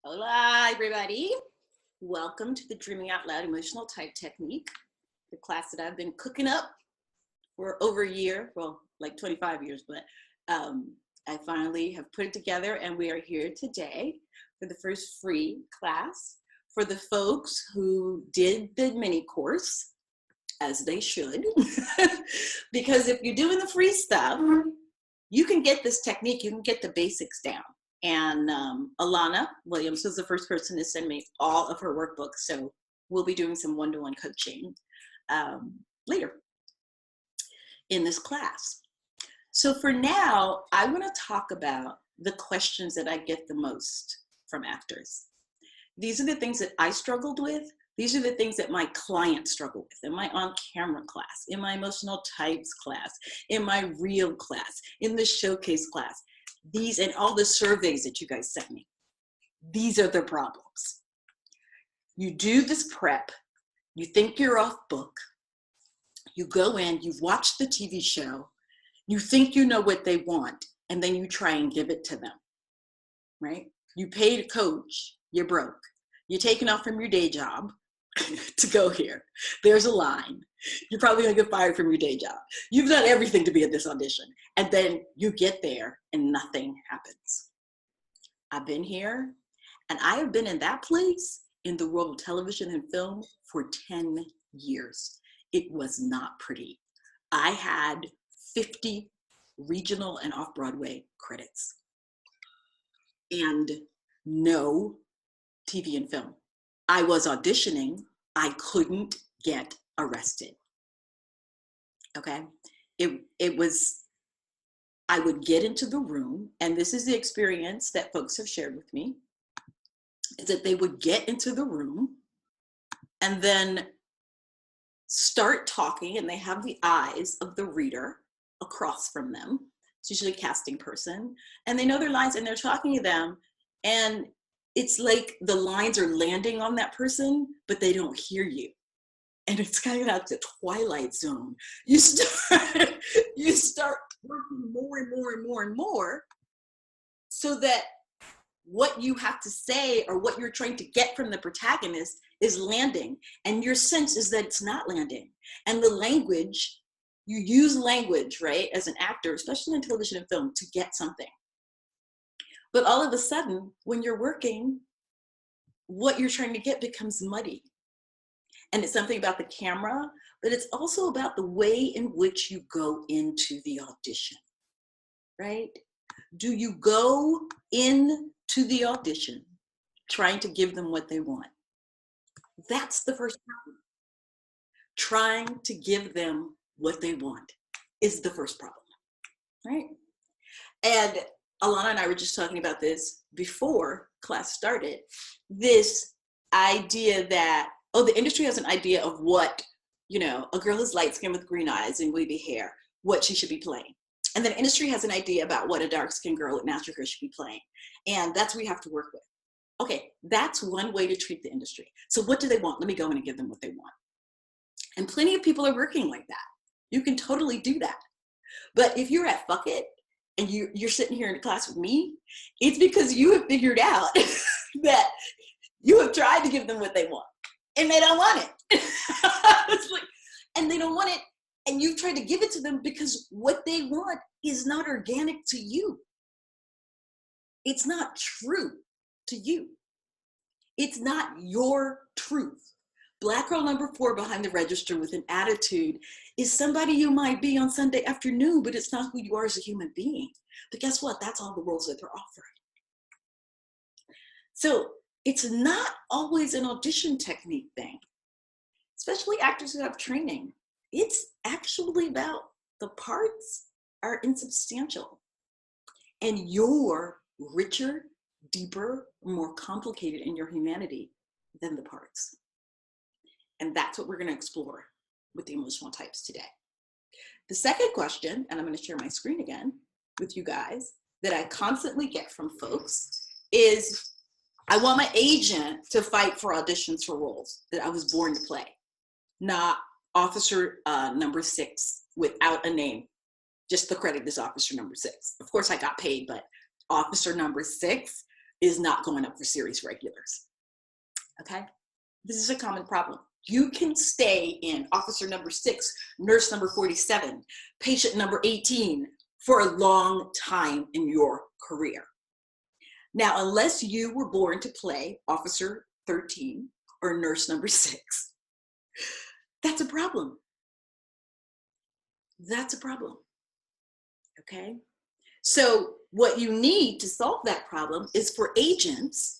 Hola, everybody. Welcome to the Dreaming Out Loud Emotional Type Technique, the class that I've been cooking up for over a year, well, like 25 years, but I finally have put it together, and we are here today for the first free class for the folks who did the mini course, as they should, because if you're doing the free stuff, you can get this technique, you can get the basics down. And Alana Williams was the first person to send me all of her workbooks. So we'll be doing some one-to-one coaching later in this class. So for now, I want to talk about the questions that I get the most from actors. These are the things that I struggled with. These are the things that my clients struggle with in my on-camera class, in my emotional types class, in my real class, in the showcase class. These and all the surveys that you guys sent me. These are the problems. You do this prep, you think you're off book, you go in, you've watched the TV show, you think you know what they want, and then you try and give it to them, right? You paid a coach, you're broke. You're taking off from your day job to go here. There's a line. You're probably gonna get fired from your day job. You've done everything to be at this audition. And then you get there and nothing happens. I've been here, and I have been in that place in the world of television and film for 10 years. It was not pretty. I had 50 regional and off-Broadway credits and no TV and film. I was auditioning, I couldn't get arrested. Okay, it was, I would get into the room, and this is the experience that folks have shared with me, is that they would get into the room and then start talking, and they have the eyes of the reader across from them. It's usually a casting person, and they know their lines, and they're talking to them, and it's like the lines are landing on that person, but they don't hear you. And it's kind of like the Twilight Zone. You start working more and more and more and more so that what you have to say or what you're trying to get from the protagonist is landing. And your sense is that it's not landing. And the language, you use language, right, as an actor, especially in television and film, to get something. But all of a sudden, when you're working, what you're trying to get becomes muddy. And it's something about the camera, but it's also about the way in which you go into the audition, right? Do you go into the audition trying to give them what they want? That's the first problem. Trying to give them what they want is the first problem, right? And Alana and I were just talking about this before class started, this idea that, oh, the industry has an idea of what, you know, a girl is light skinned with green eyes and wavy hair, what she should be playing. And then industry has an idea about what a dark skinned girl with natural hair should be playing. And that's what we have to work with. Okay, that's one way to treat the industry. So what do they want? Let me go in and give them what they want. And plenty of people are working like that. You can totally do that. But if you're at Fuck It, and you're sitting here in a class with me, it's because you have figured out that you have tried to give them what they want, and they don't want it. It's like, and they don't want it, and you've tried to give it to them because what they want is not organic to you. It's not true to you. It's not your truth. Black girl number 4 behind the register with an attitude is somebody you might be on Sunday afternoon, but it's not who you are as a human being. But guess what? That's all the roles that they're offering. So it's not always an audition technique thing, especially actors who have training. It's actually about the parts are insubstantial, and you're richer, deeper, more complicated in your humanity than the parts. And that's what we're going to explore with the emotional types today. The second question, and I'm going to share my screen again with you guys, that I constantly get from folks is, I want my agent to fight for auditions for roles that I was born to play, not officer number 6 without a name. Just the credit is officer number 6. Of course I got paid, but officer number 6, is not going up for series regulars. Okay? This is a common problem. You can stay in officer number 6, nurse number 47, patient number 18 for a long time in your career. Now, unless you were born to play officer 13 or nurse number 6, that's a problem. That's a problem. Okay? So what you need to solve that problem is for agents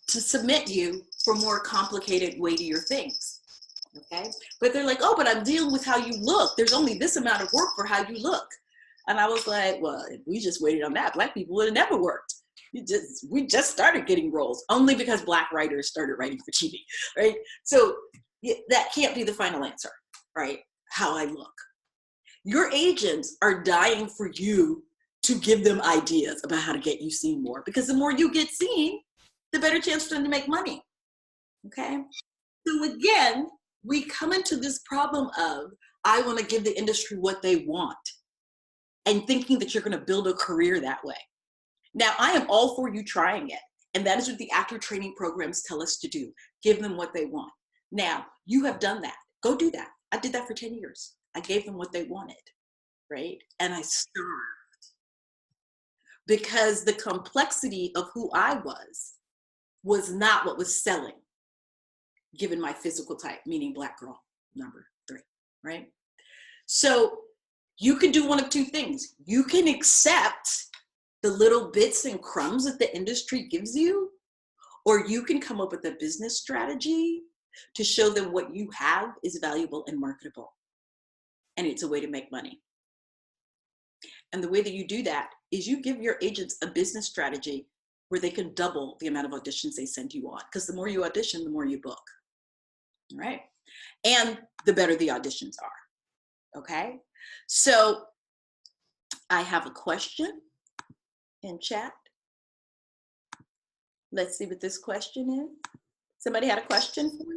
to submit you for more complicated, weightier things. Okay? But they're like, oh, but I'm dealing with how you look. There's only this amount of work for how you look. And I was like, well, if we just waited on that, Black people would have never worked. We just started getting roles only because Black writers started writing for TV, right? So that can't be the final answer, right? How I look. Your agents are dying for you to give them ideas about how to get you seen more, because the more you get seen, the better chance for them to make money, okay? So again, we come into this problem of, I want to give the industry what they want, and thinking that you're going to build a career that way. Now, I am all for you trying it, and that is what the actor training programs tell us to do. Give them what they want. Now, you have done that. Go do that. I did that for 10 years. I gave them what they wanted, right? And I starved because the complexity of who I was not what was selling, given my physical type, meaning Black girl, number 3, right? So you can do one of two things. You can accept the little bits and crumbs that the industry gives you, or you can come up with a business strategy to show them what you have is valuable and marketable. And it's a way to make money. And the way that you do that is you give your agents a business strategy where they can double the amount of auditions they send you on. Because the more you audition, the more you book, all right? And the better the auditions are, okay? So I have a question in chat. Let's see what this question is. Somebody had a question for me?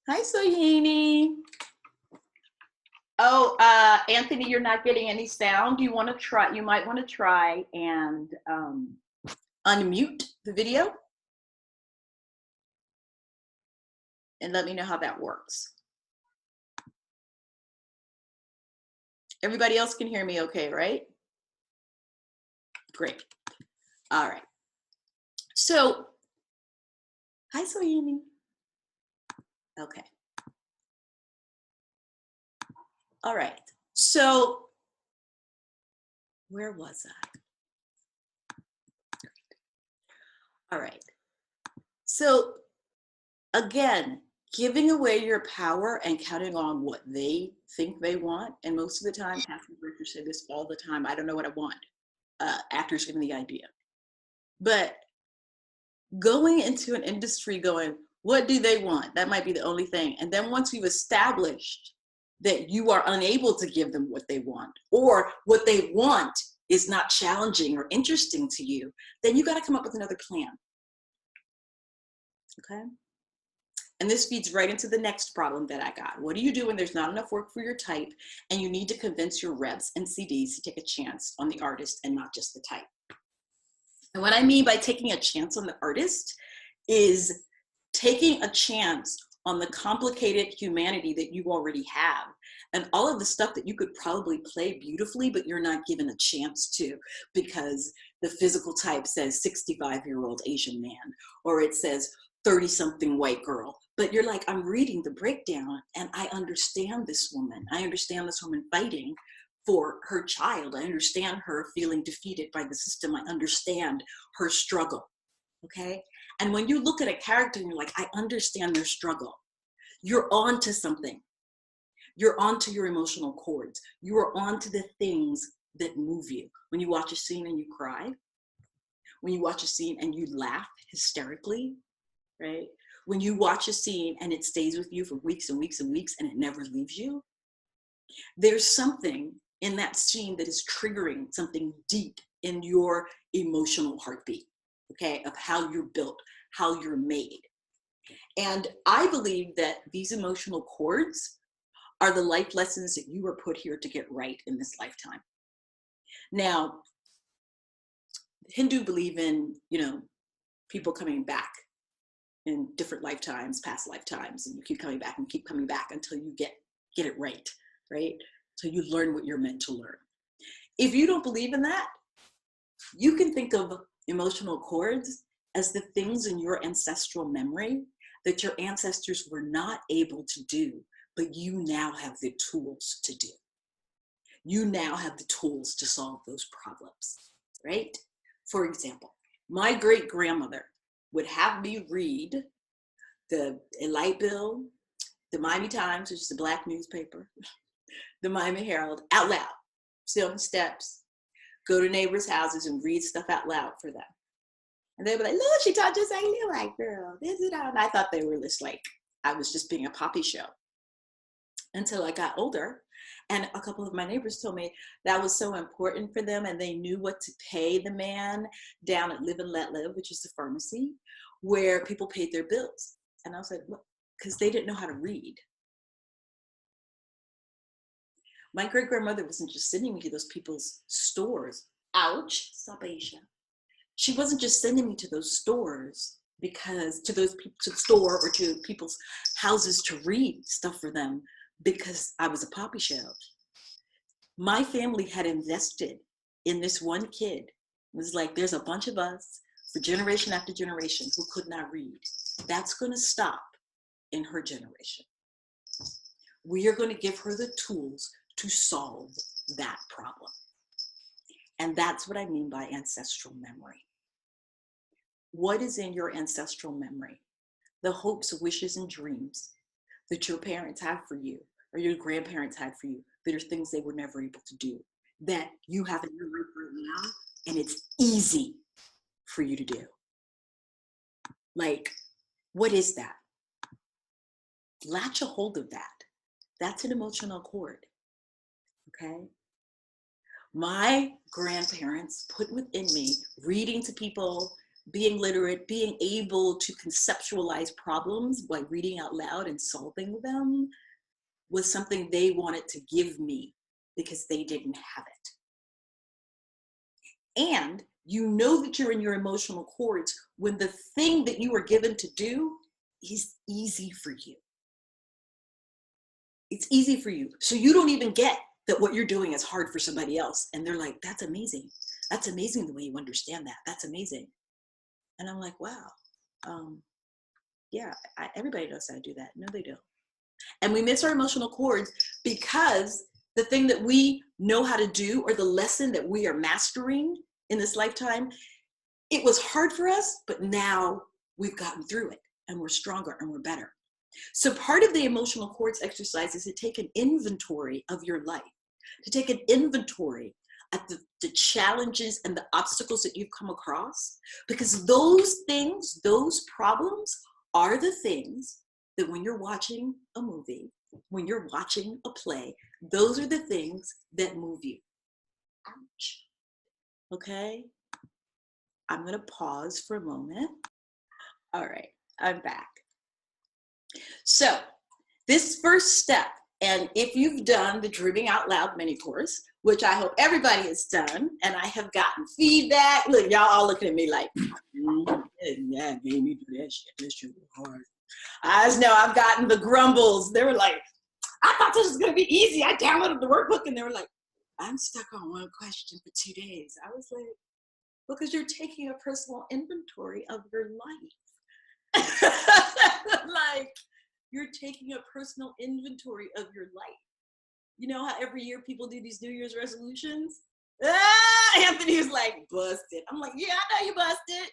Hi, Soyini. Oh, Anthony, you're not getting any sound. You want to try? You might want to try and unmute the video and let me know how that works. Everybody else can hear me okay, right? Great. All right. So, hi, Soyini. Okay. All right. So, where was I? All right. So, again, giving away your power and counting on what they think they want. And most of the time, casting directors say this all the time, I don't know what I want. Actors give me the idea. But going into an industry going, what do they want? That might be the only thing. And then once you've established that you are unable to give them what they want, or what they want is not challenging or interesting to you, then you got to come up with another plan. Okay? And this feeds right into the next problem that I got. What do you do when there's not enough work for your type and you need to convince your reps and CDs to take a chance on the artist and not just the type? And what I mean by taking a chance on the artist is taking a chance on the complicated humanity that you already have and all of the stuff that you could probably play beautifully, but you're not given a chance to because the physical type says 65-year-old Asian man, or it says 30-something white girl. But you're like, I'm reading the breakdown and I understand this woman. I understand this woman fighting for her child. I understand her feeling defeated by the system. I understand her struggle, okay? And when you look at a character and you're like, I understand their struggle, you're on to something. You're on to your emotional cords. You are on to the things that move you. When you watch a scene and you cry, when you watch a scene and you laugh hysterically, right? When you watch a scene and it stays with you for weeks and weeks and weeks and it never leaves you, there's something in that scene that is triggering something deep in your emotional heartbeat, okay, of how you're built, how you're made. And I believe that these emotional cords are the life lessons that you were put here to get right in this lifetime. Now, Hindu believe in, people coming back in different lifetimes, past lifetimes, and you keep coming back and keep coming back until you get it right, right? So you learn what you're meant to learn. If you don't believe in that, you can think of emotional cords as the things in your ancestral memory that your ancestors were not able to do, but you now have the tools to do. You now have the tools to solve those problems, right? For example, my great-grandmother would have me read a light bill, the Miami Times, which is a Black newspaper, the Miami Herald, out loud, sit on the steps, go to neighbors' houses and read stuff out loud for them. And they'd be like, look, she taught just like you, like, girl, this is how. And I thought they were just like, I was just being a poppy show. Until I got older, and a couple of my neighbors told me that was so important for them, and they knew what to pay the man down at Live and Let Live, which is the pharmacy, where people paid their bills. And I was like, what? Because they didn't know how to read. My great-grandmother wasn't just sending me to those people's stores. Ouch, stop Asia. She wasn't just sending me to those stores because to the store or to people's houses to read stuff for them because I was a poppy show. My family had invested in this one kid. It was like, there's a bunch of us for generation after generation who could not read. That's going to stop in her generation. We are going to give her the tools to solve that problem. And that's what I mean by ancestral memory. What is in your ancestral memory? The hopes, wishes, and dreams that your parents had for you or your grandparents had for you that are things they were never able to do, that you have in your life right now, and it's easy for you to do. Like, what is that? Latch a hold of that. That's an emotional cord, okay? My grandparents put within me reading to people, being literate, being able to conceptualize problems by reading out loud and solving them was something they wanted to give me because they didn't have it. And you know that you're in your emotional cords when the thing that you were given to do is easy for you. It's easy for you. So you don't even get that what you're doing is hard for somebody else. And they're like, that's amazing. That's amazing the way you understand that. That's amazing. And I'm like, wow, yeah, everybody knows how to do that. No, they don't. And we miss our emotional cords because the thing that we know how to do or the lesson that we are mastering in this lifetime, it was hard for us, but now we've gotten through it and we're stronger and we're better. So part of the emotional cords exercise is to take an inventory of your life, to take an inventory at the challenges and the obstacles that you've come across, because those things, those problems are the things that when you're watching a movie, when you're watching a play, those are the things that move you. Ouch. Okay? I'm going to pause for a moment. All right, I'm back. So this first step, and if you've done the Dreaming Out Loud mini course, which I hope everybody has done, and I have gotten feedback. Look, y'all all looking at me like, yeah, made me do that shit. This shit was hard. I just know I've gotten the grumbles. They were like, I thought this was going to be easy. I downloaded the workbook, and they were like, I'm stuck on one question for 2 days. I was like, because you're taking a personal inventory of your life. Like, you're taking a personal inventory of your life. You know how every year people do these New Year's resolutions? Anthony was like, busted. I'm like, yeah, I know you busted.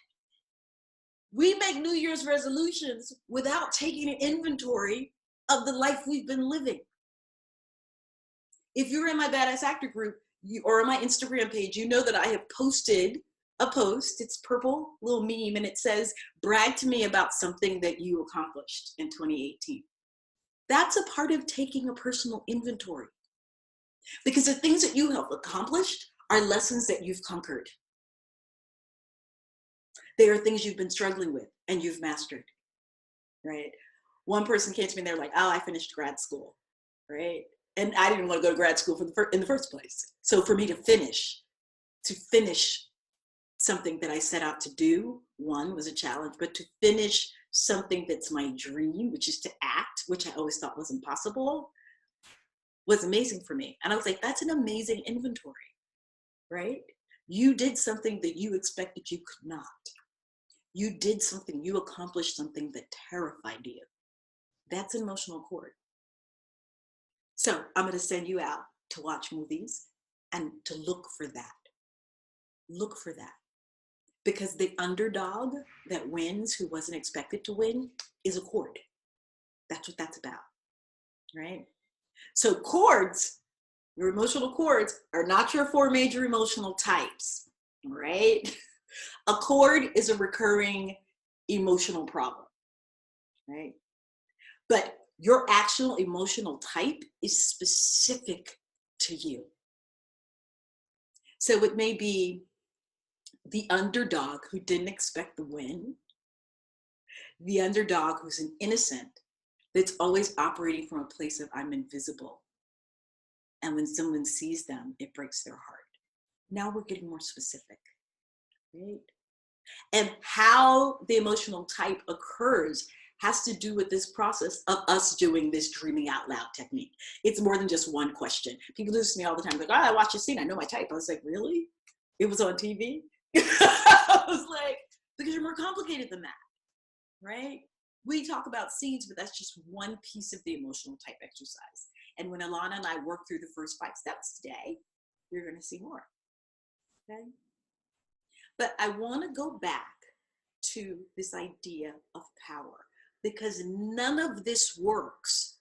We make New Year's resolutions without taking an inventory of the life we've been living. If you're in my Badass Actor group or on my Instagram page, you know that I have posted a post. It's purple, little meme, and it says, brag to me about something that you accomplished in 2018. That's a part of taking a personal inventory. Because the things that you have accomplished are lessons that you've conquered. They are things you've been struggling with and you've mastered, right? One person came to me and they're like, oh, I finished grad school, right? And I didn't want to go to grad school in the first place. So for me to finish something that I set out to do, one, was a challenge, but to finish something that's my dream, which is to act, which I always thought was impossible, was amazing for me. And I was like, that's an amazing inventory, right? You did something that you expected you could not. You did something, you accomplished something that terrified you. That's an emotional cord. So I'm going to send you out to watch movies and to look for that. Look for that. Because the underdog that wins, who wasn't expected to win, is a cord. That's what that's about, right? So cords, your emotional cords, are not your 4 major emotional types, right? A cord is a recurring emotional problem, right? But your actual emotional type is specific to you. So it may be the underdog who didn't expect the win, the underdog who's an innocent, that's always operating from a place of I'm invisible. And when someone sees them, it breaks their heart. Now we're getting more specific, right? And how the emotional type occurs has to do with this process of us doing this dreaming out loud technique. It's more than just one question. People do this to me all the time, like, oh, I watched a scene, I know my type. I was like, really? It was on TV? I was like, because you're more complicated than that, right? We talk about seeds, but that's just one piece of the emotional type exercise. And when Alana and I work through the first 5 steps today, you're going to see more, okay? But I want to go back to this idea of power, because none of this works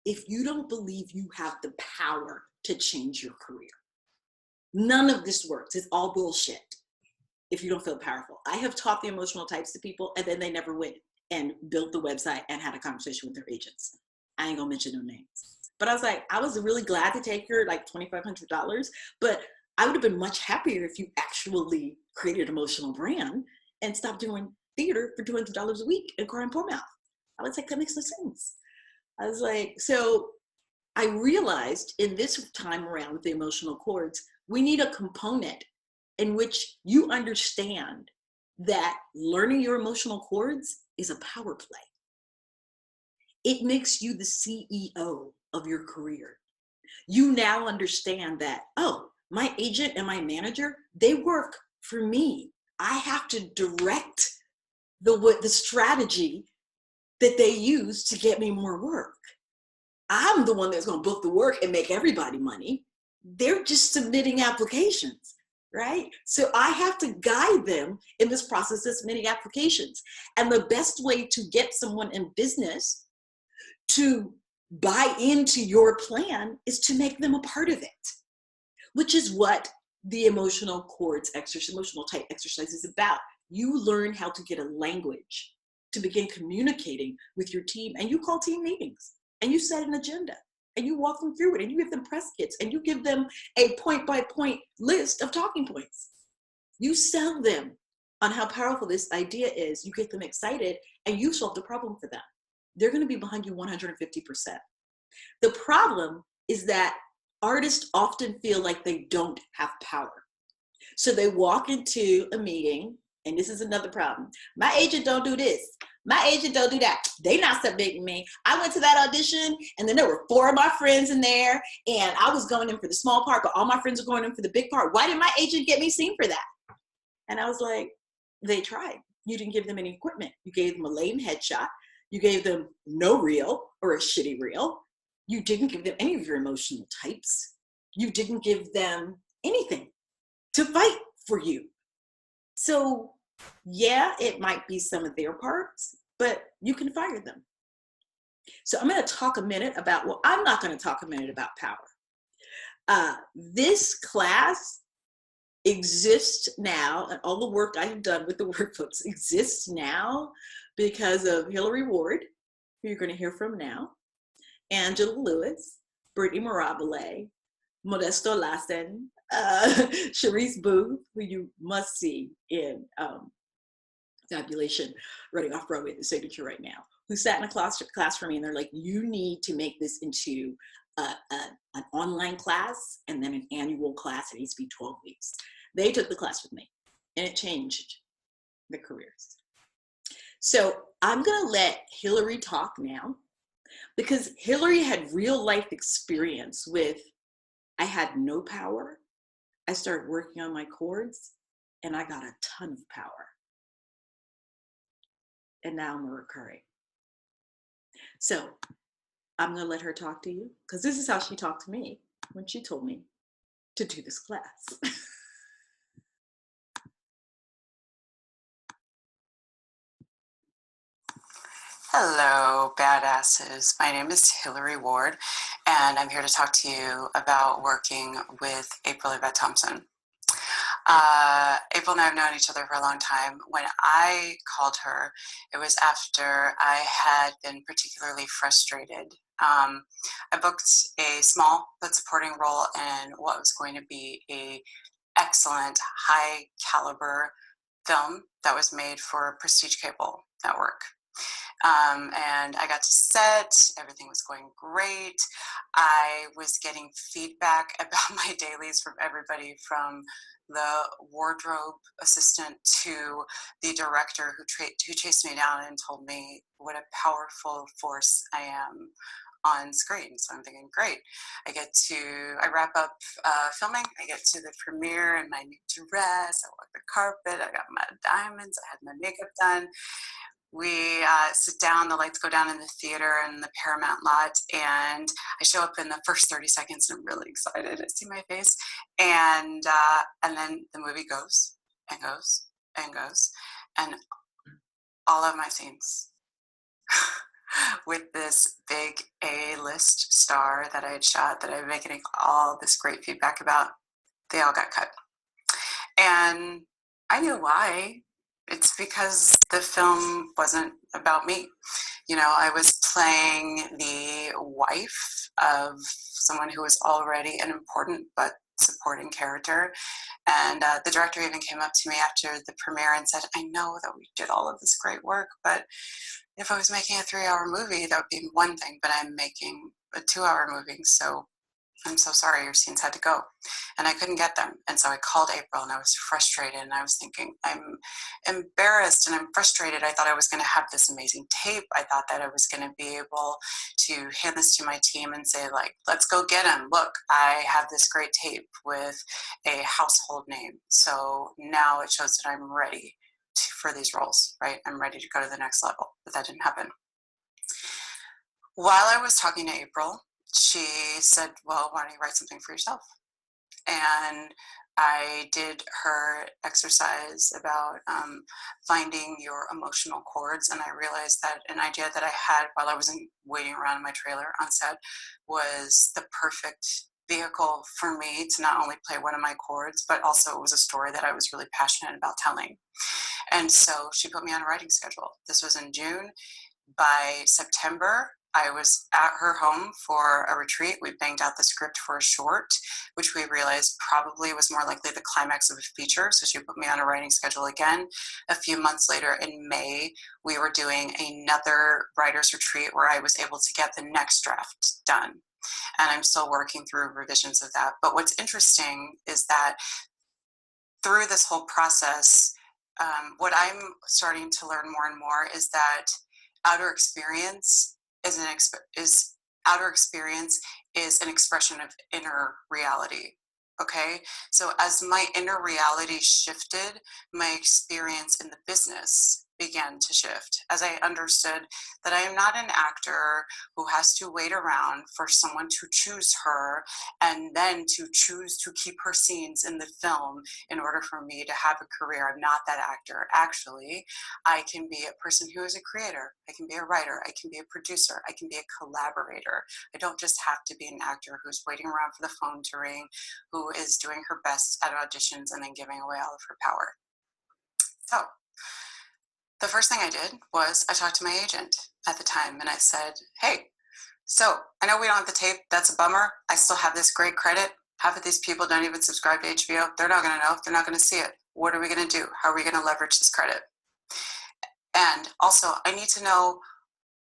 if you don't believe you have the power to change your career. None of this works. It's all bullshit if you don't feel powerful. I have taught the emotional types to people, and then they never went and built the website and had a conversation with their agents. I ain't gonna mention no names. But I was like, I was really glad to take your like $2,500, but I would have been much happier if you actually created an emotional brand and stopped doing theater for $200 a week and crying poor mouth. I was like, that makes no sense. I was like, so I realized in this time around with the emotional cords, we need a component in which you understand that learning your emotional cords is a power play. It makes you the CEO of your career. You now understand that, oh, my agent and my manager, they work for me. I have to direct the strategy that they use to get me more work. I'm the one that's going to book the work and make everybody money. They're just submitting applications, right? So I have to guide them in this process of submitting applications. And the best way to get someone in business to buy into your plan is to make them a part of it, which is what the emotional cords exercise, emotional type exercise is about. You learn how to get a language to begin communicating with your team, and you call team meetings, and you set an agenda, and you walk them through it, and you give them press kits, and you give them a point-by-point list of talking points. You sell them on how powerful this idea is. You get them excited, and you solve the problem for them. They're going to be behind you 150%. The problem is that artists often feel like they don't have power. So they walk into a meeting, and this is another problem. My agent don't do this. My agent don't do that. They not submitting me. I went to that audition, and then there were 4 of my friends in there, and I was going in for the small part, but all my friends were going in for the big part. Why didn't my agent get me seen for that? And I was like, they tried. You didn't give them any equipment. You gave them a lame headshot. You gave them no reel or a shitty reel. You didn't give them any of your emotional types. You didn't give them anything to fight for you. So yeah, it might be some of their parts, but you can fire them. So I'm going to talk a minute about, well, I'm not going to talk a minute about power. This class exists now, and all the work I have done with the workbooks exists now because of Hillary Ward, who you're going to hear from now, Angela Lewis, Brittany Mirabile, Modesto Lassen, Sharice Booth, who you must see in Fabulation, running off Broadway at the Signature right now, who sat in a class for me, and they're like, you need to make this into an online class and then an annual class. It needs to be 12 weeks. They took the class with me. and it changed the careers. So I'm going to let Hillary talk now, because Hillary had real life experience with, I had no power. I started working on my chords and I got a ton of power. And now I'm a recurring. So I'm going to let her talk to you, because this is how she talked to me when she told me to do this class. Hello, badasses. My name is Hillary Ward, and I'm here to talk to you about working with April Yvette Thompson. April and I have known each other for a long time. When I called her, it was after I had been particularly frustrated. I booked a small but supporting role in what was going to be a excellent, high caliber film that was made for Prestige Cable Network. And I got to set, everything was going great. I was getting feedback about my dailies from everybody, from the wardrobe assistant to the director who chased me down and told me what a powerful force I am on screen. So I'm thinking, great. I wrap up filming, I get to the premiere in my new dress, I walk the carpet, I got my diamonds, I had my makeup done. We sit down, the lights go down in the theater and the Paramount lot, and I show up in the first 30 seconds and I'm really excited. I see my face, and then the movie goes and goes and goes, and all of my scenes with this big A-list star that I had shot, that I've been getting all this great feedback about, they all got cut. And I knew why. It's because the film wasn't about me. You know, I was playing the wife of someone who was already an important but supporting character. And the director even came up to me after the premiere and said, I know that we did all of this great work, but if I was making a 3-hour movie, that would be one thing, but I'm making a 2-hour movie, so I'm so sorry, your scenes had to go. And I couldn't get them. And so I called April and I was frustrated, and I was thinking, I'm embarrassed and I'm frustrated. I thought I was going to have this amazing tape. I thought that I was going to be able to hand this to my team and say, like, let's go get him. Look, I have this great tape with a household name. So now it shows that I'm ready for these roles, right? I'm ready to go to the next level. But that didn't happen. While I was talking to April, she said, well, why don't you write something for yourself? And I did her exercise about finding your emotional chords, and I realized that an idea that I had while I was waiting around in my trailer on set was the perfect vehicle for me to not only play one of my chords, but also it was a story that I was really passionate about telling. And so she put me on a writing schedule. This was in June. By September, I was at her home for a retreat. We banged out the script for a short, which we realized probably was more likely the climax of a feature. So she put me on a writing schedule again. A few months later in May, we were doing another writer's retreat where I was able to get the next draft done. And I'm still working through revisions of that. But what's interesting is that through this whole process, what I'm starting to learn more and more is that outer experience is an expression of inner reality. Okay, so as my inner reality shifted, my experience in the business began to shift, as I understood that I am not an actor who has to wait around for someone to choose her and then to choose to keep her scenes in the film in order for me to have a career. I'm not that actor. Actually, I can be a person who is a creator. I can be a writer. I can be a producer. I can be a collaborator. I don't just have to be an actor who's waiting around for the phone to ring, who is doing her best at auditions and then giving away all of her power. So the first thing I did was I talked to my agent at the time and I said, hey, so I know we don't have the tape. That's a bummer. I still have this great credit. Half of these people don't even subscribe to HBO. They're not going to know. They're not going to see it. What are we going to do? How are we going to leverage this credit? And also, I need to know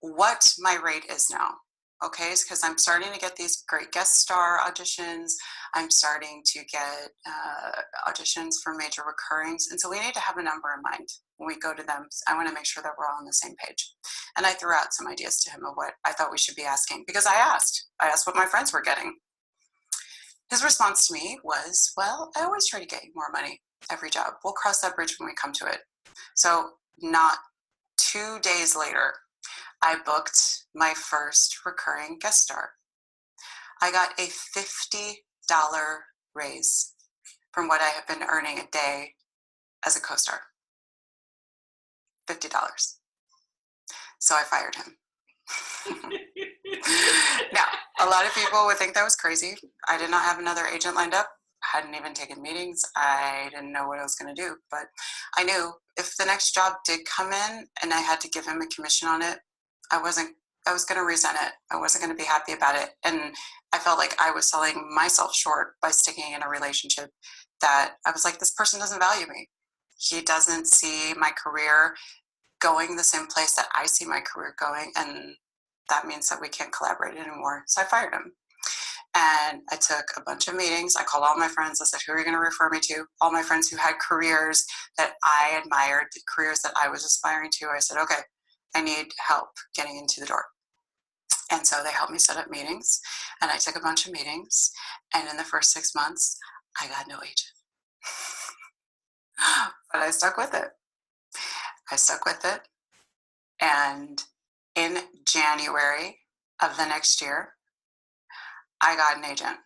what my rate is now. okay? Because I'm starting to get these great guest star auditions. I'm starting to get auditions for major recurrings. And so we need to have a number in mind when we go to them. I want to make sure that we're all on the same page. And I threw out some ideas to him of what I thought we should be asking, because I asked what my friends were getting. His response to me was, well, I always try to get you more money every job. We'll cross that bridge when we come to it. So not 2 days later, I booked my first recurring guest star. I got a $50 raise from what I have been earning a day as a co-star. $50. So I fired him. Now, a lot of people would think that was crazy. I did not have another agent lined up. I hadn't even taken meetings. I didn't know what I was going to do, but I knew if the next job did come in and I had to give him a commission on it, I was going to resent it. I wasn't going to be happy about it. And I felt like I was selling myself short by sticking in a relationship that I was like, this person doesn't value me. He doesn't see my career going the same place that I see my career going. And that means that we can't collaborate anymore. So I fired him. And I took a bunch of meetings. I called all my friends. I said, who are you going to refer me to? All my friends who had careers that I admired, careers that I was aspiring to. I said, okay, I need help getting into the door. And so they helped me set up meetings. And I took a bunch of meetings. And in the first 6 months, I got no agent. But I stuck with it. And in January of the next year, I got an agent.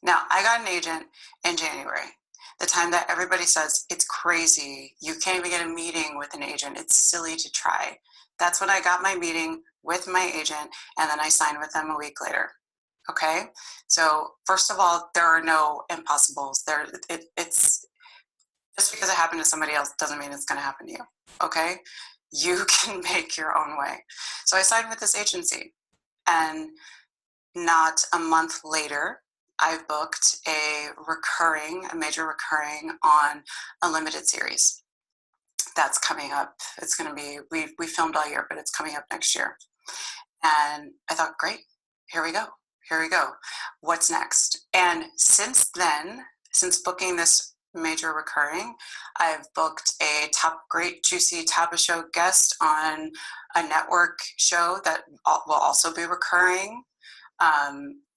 Now, I got an agent in January, the time that everybody says it's crazy. You can't even get a meeting with an agent. It's silly to try. That's when I got my meeting with my agent, and then I signed with them a week later. Okay? So first of all, there are no impossibles. It's just because it happened to somebody else doesn't mean it's going to happen to you. Okay? You can make your own way. So I signed with this agency, and not a month later, I booked a major recurring on a limited series that's coming up. It's going to be, we filmed all year, but it's coming up next year. And I thought, great, here we go. What's next? And since then, since booking this major recurring, I've booked a great juicy Tabba Show guest on a network show that will also be recurring.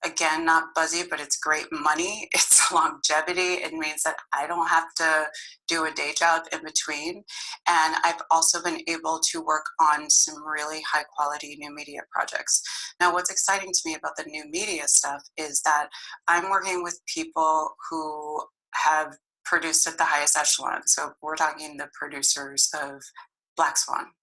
Again, not buzzy, but it's great money. It's longevity. It means that I don't have to do a day job in between. And I've also been able to work on some really high quality new media projects. Now, what's exciting to me about the new media stuff is that I'm working with people who have produced at the highest echelon. So we're talking the producers of Black Swan.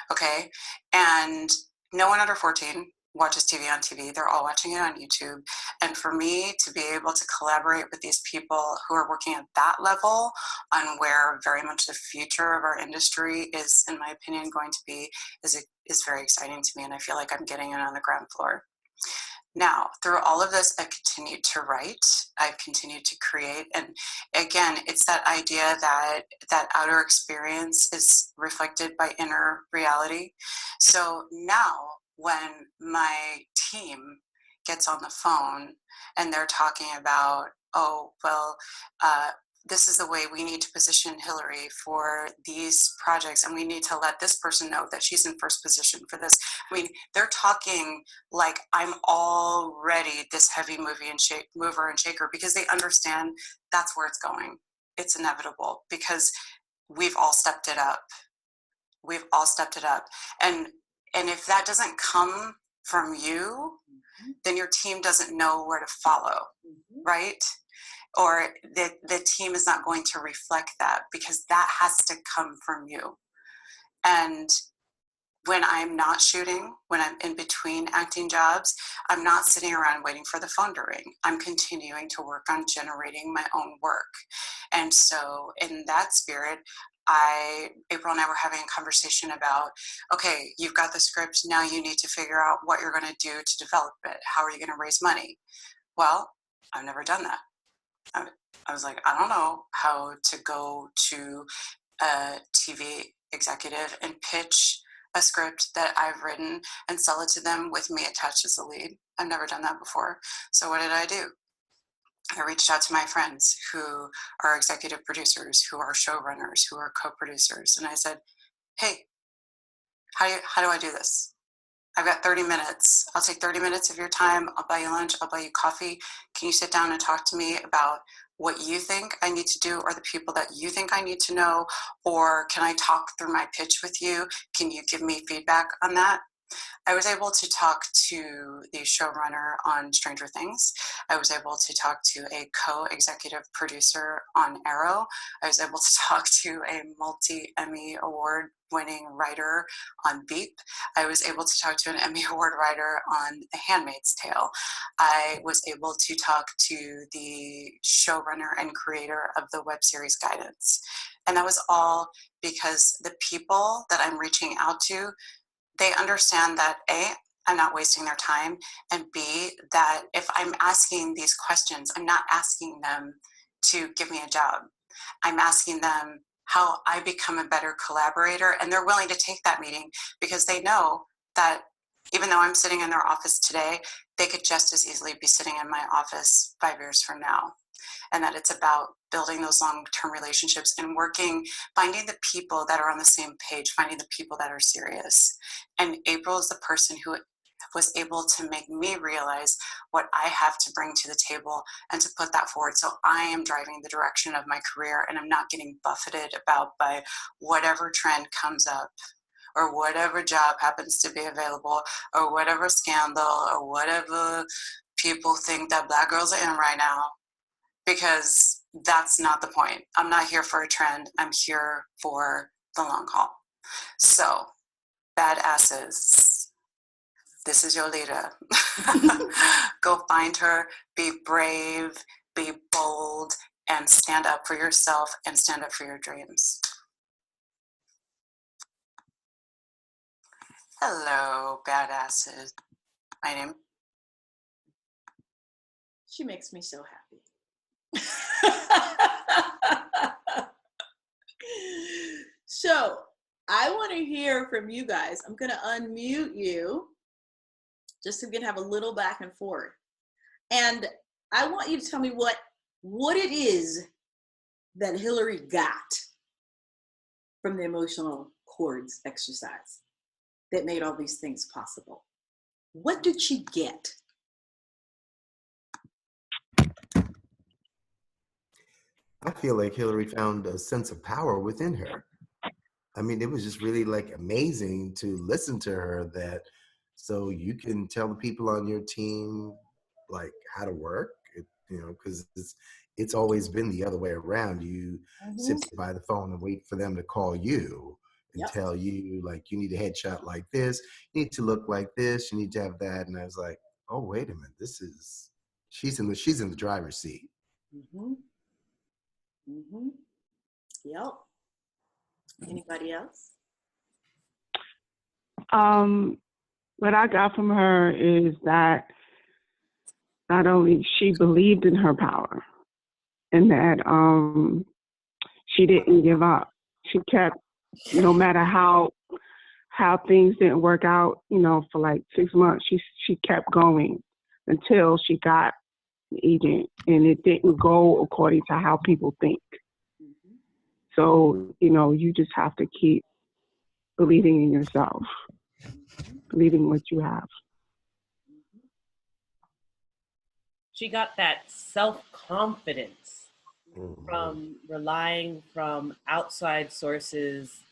Okay. And no one under 14 watches TV on TV. They're all watching it on YouTube. And for me to be able to collaborate with these people who are working at that level on where very much the future of our industry is, in my opinion, going to be, is very exciting to me. And I feel like I'm getting in on the ground floor. Now, through all of this, I've continued to write, I've continued to create. And again, it's that idea that outer experience is reflected by inner reality. So now when my team gets on the phone and they're talking about, oh, well, this is the way we need to position Hillary for these projects, and we need to let this person know that she's in first position for this. I mean, they're talking like I'm already this heavy mover and shaker, because they understand that's where it's going. It's inevitable because we've all stepped it up. And if that doesn't come from you, then your team doesn't know where to follow, right? Or the team is not going to reflect that, because that has to come from you. And when I'm not shooting, when I'm in between acting jobs, I'm not sitting around waiting for the phone to ring. I'm continuing to work on generating my own work. And so in that spirit, April and I were having a conversation about, okay, you've got the script, now you need to figure out what you're going to do to develop it. How are you going to raise money? Well, I've never done that. I was like, I don't know how to go to a TV executive and pitch a script that I've written and sell it to them with me attached as a lead. I've never done that before. So what did I do? I reached out to my friends who are executive producers, who are showrunners, who are co-producers. And I said, hey, how do I do this? I've got 30 minutes. I'll take 30 minutes of your time. I'll buy you lunch. I'll buy you coffee. Can you sit down and talk to me about what you think I need to do, or the people that you think I need to know? Or can I talk through my pitch with you? Can you give me feedback on that? I was able to talk to the showrunner on Stranger Things. I was able to talk to a co-executive producer on Arrow. I was able to talk to a multi-Emmy award winning writer on Veep. I was able to talk to an Emmy award writer on The Handmaid's Tale. I was able to talk to the showrunner and creator of the web series Guidance. And that was all because the people that I'm reaching out to, they understand that A, I'm not wasting their time, and B, that if I'm asking these questions, I'm not asking them to give me a job. I'm asking them how I become a better collaborator, and they're willing to take that meeting because they know that even though I'm sitting in their office today, they could just as easily be sitting in my office 5 years from now. And that it's about building those long-term relationships and finding the people that are on the same page, finding the people that are serious. And April is the person who was able to make me realize what I have to bring to the table and to put that forward. So I am driving the direction of my career, and I'm not getting buffeted about by whatever trend comes up, or whatever job happens to be available, or whatever scandal, or whatever people think that Black girls are in right now. Because that's not the point. I'm not here for a trend. I'm here for the long haul. So, badasses, this is your leader. Go find her, be brave, be bold, and stand up for yourself and stand up for your dreams. Hello, badasses. My name. She makes me so happy. So I want to hear from you guys. I'm going to unmute you just so we can have a little back and forth. And I want you to tell me what it is that Hillary got from the emotional chords exercise that made all these things possible. What did she get? I feel like Hillary found a sense of power within her. I mean, it was just really like amazing to listen to her, that so you can tell the people on your team like how to work, because it's always been the other way around. You sit by the phone and wait for them to call you and tell you like, you need a headshot like this, you need to look like this, you need to have that. And I was like, oh, wait a minute, she's in the driver's seat. Yep. Anybody else? What I got from her is that not only she believed in her power, and that she didn't give up. She kept, no matter how things didn't work out, for like 6 months, she kept going until she got an agent, and it didn't go according to how people think. So, you just have to keep believing in yourself, believing what you have. She got that self-confidence from relying from outside sources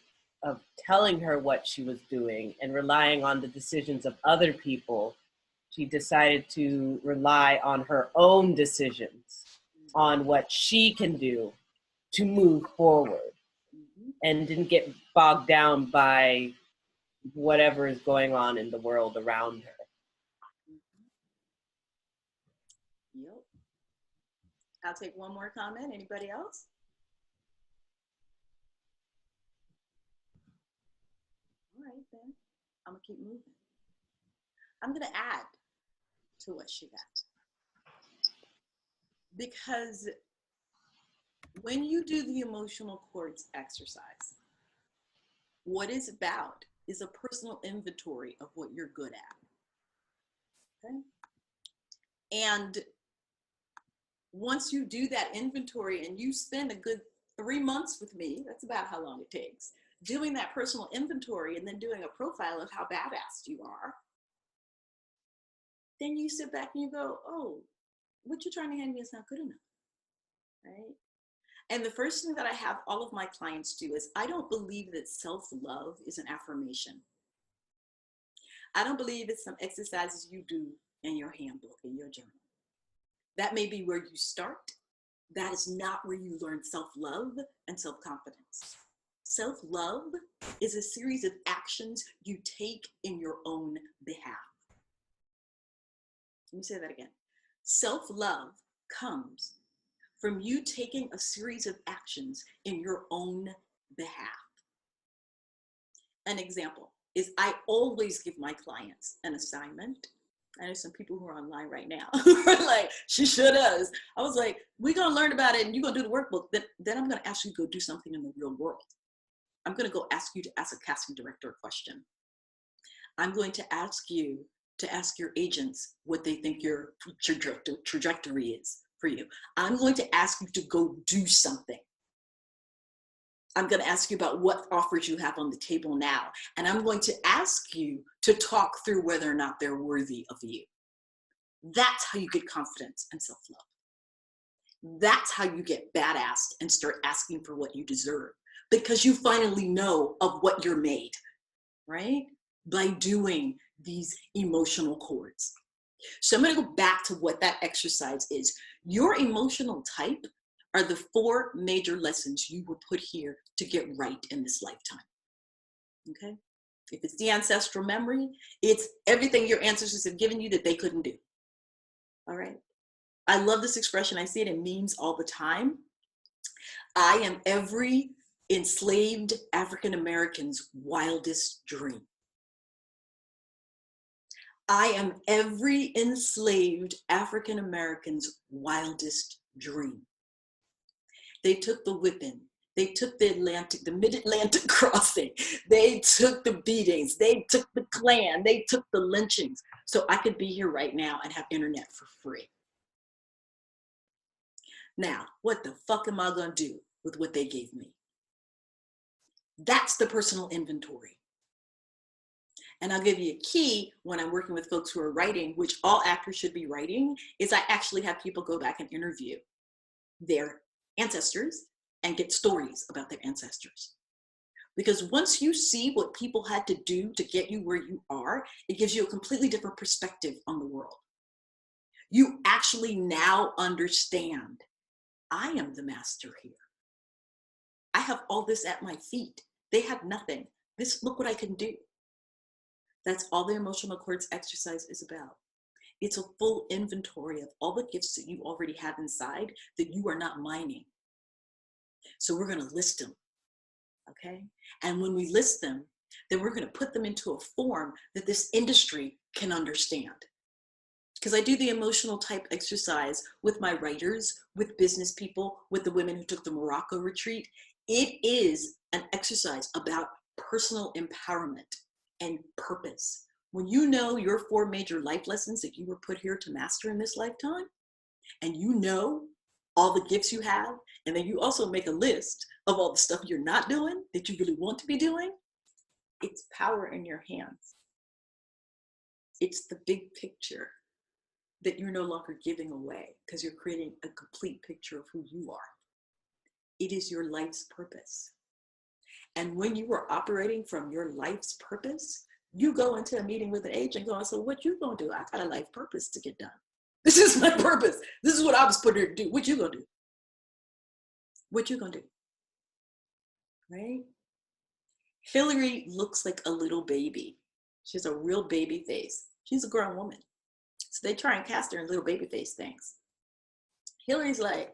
of telling her what she was doing and relying on the decisions of other people. She decided to rely on her own decisions, on what she can do to move forward, and didn't get bogged down by whatever is going on in the world around her. Yep. I'll take one more comment. Anybody else? All right, then. I'm going to keep moving. I'm going to add to what she got. Because when you do the emotional chords exercise, what it's about is a personal inventory of what you're good at. Okay? And once you do that inventory and you spend a good 3 months with me, that's about how long it takes, doing that personal inventory and then doing a profile of how badass you are, then you sit back and you go, oh, what you're trying to hand me is not good enough, right? And the first thing that I have all of my clients do is, I don't believe that self-love is an affirmation. I don't believe it's some exercises you do in your handbook, in your journal. That may be where you start. That is not where you learn self-love and self-confidence. Self-love is a series of actions you take in your own behalf. Let me say that again. Self-love comes from you taking a series of actions in your own behalf. An example is, I always give my clients an assignment. I know some people who are online right now who are like, she sure does. I was like, we're going to learn about it and you're going to do the workbook. Then I'm going to ask you to go do something in the real world. I'm going to go ask you to ask a casting director a question. I'm going to ask you to ask your agents what they think your trajectory is for you. I'm going to ask you to go do something. I'm going to ask you about what offers you have on the table now. And I'm going to ask you to talk through whether or not they're worthy of you. That's how you get confidence and self-love. That's how you get badass and start asking for what you deserve, because you finally know of what you're made, right? By doing these emotional chords. So I'm going to go back to what that exercise is. Your emotional type are the 4 major lessons you were put here to get right in this lifetime. Okay? If it's the ancestral memory, it's everything your ancestors have given you that they couldn't do. All right? I love this expression. I see it in memes all the time. I am every enslaved African American's wildest dream. I am every enslaved African American's wildest dream. They took the whipping. They took the mid-Atlantic crossing. They took the beatings. They took the Klan. They took the lynchings. So I could be here right now and have internet for free. Now, what the fuck am I gonna do with what they gave me? That's the personal inventory. And I'll give you a key when I'm working with folks who are writing, which all actors should be writing, is I actually have people go back and interview their ancestors and get stories about their ancestors. Because once you see what people had to do to get you where you are, it gives you a completely different perspective on the world. You actually now understand, I am the master here. I have all this at my feet. They have nothing. Look what I can do. That's all the emotional chords exercise is about. It's a full inventory of all the gifts that you already have inside that you are not mining. So we're going to list them, okay? And when we list them, then we're going to put them into a form that this industry can understand. Because I do the emotional type exercise with my writers, with business people, with the women who took the Morocco retreat. It is an exercise about personal empowerment and purpose. When you know your 4 major life lessons that you were put here to master in this lifetime, and you know all the gifts you have, and then you also make a list of all the stuff you're not doing that you really want to be doing, it's power in your hands. It's the big picture that you're no longer giving away because you're creating a complete picture of who you are. It is your life's purpose. And when you are operating from your life's purpose, you go into a meeting with an agent going, so what you gonna do? I got a life purpose to get done. This is my purpose. This is what I was put here to do. What you gonna do? What you gonna do? Right? Hillary looks like a little baby. She has a real baby face. She's a grown woman. So they try and cast her in little baby face things. Hillary's like,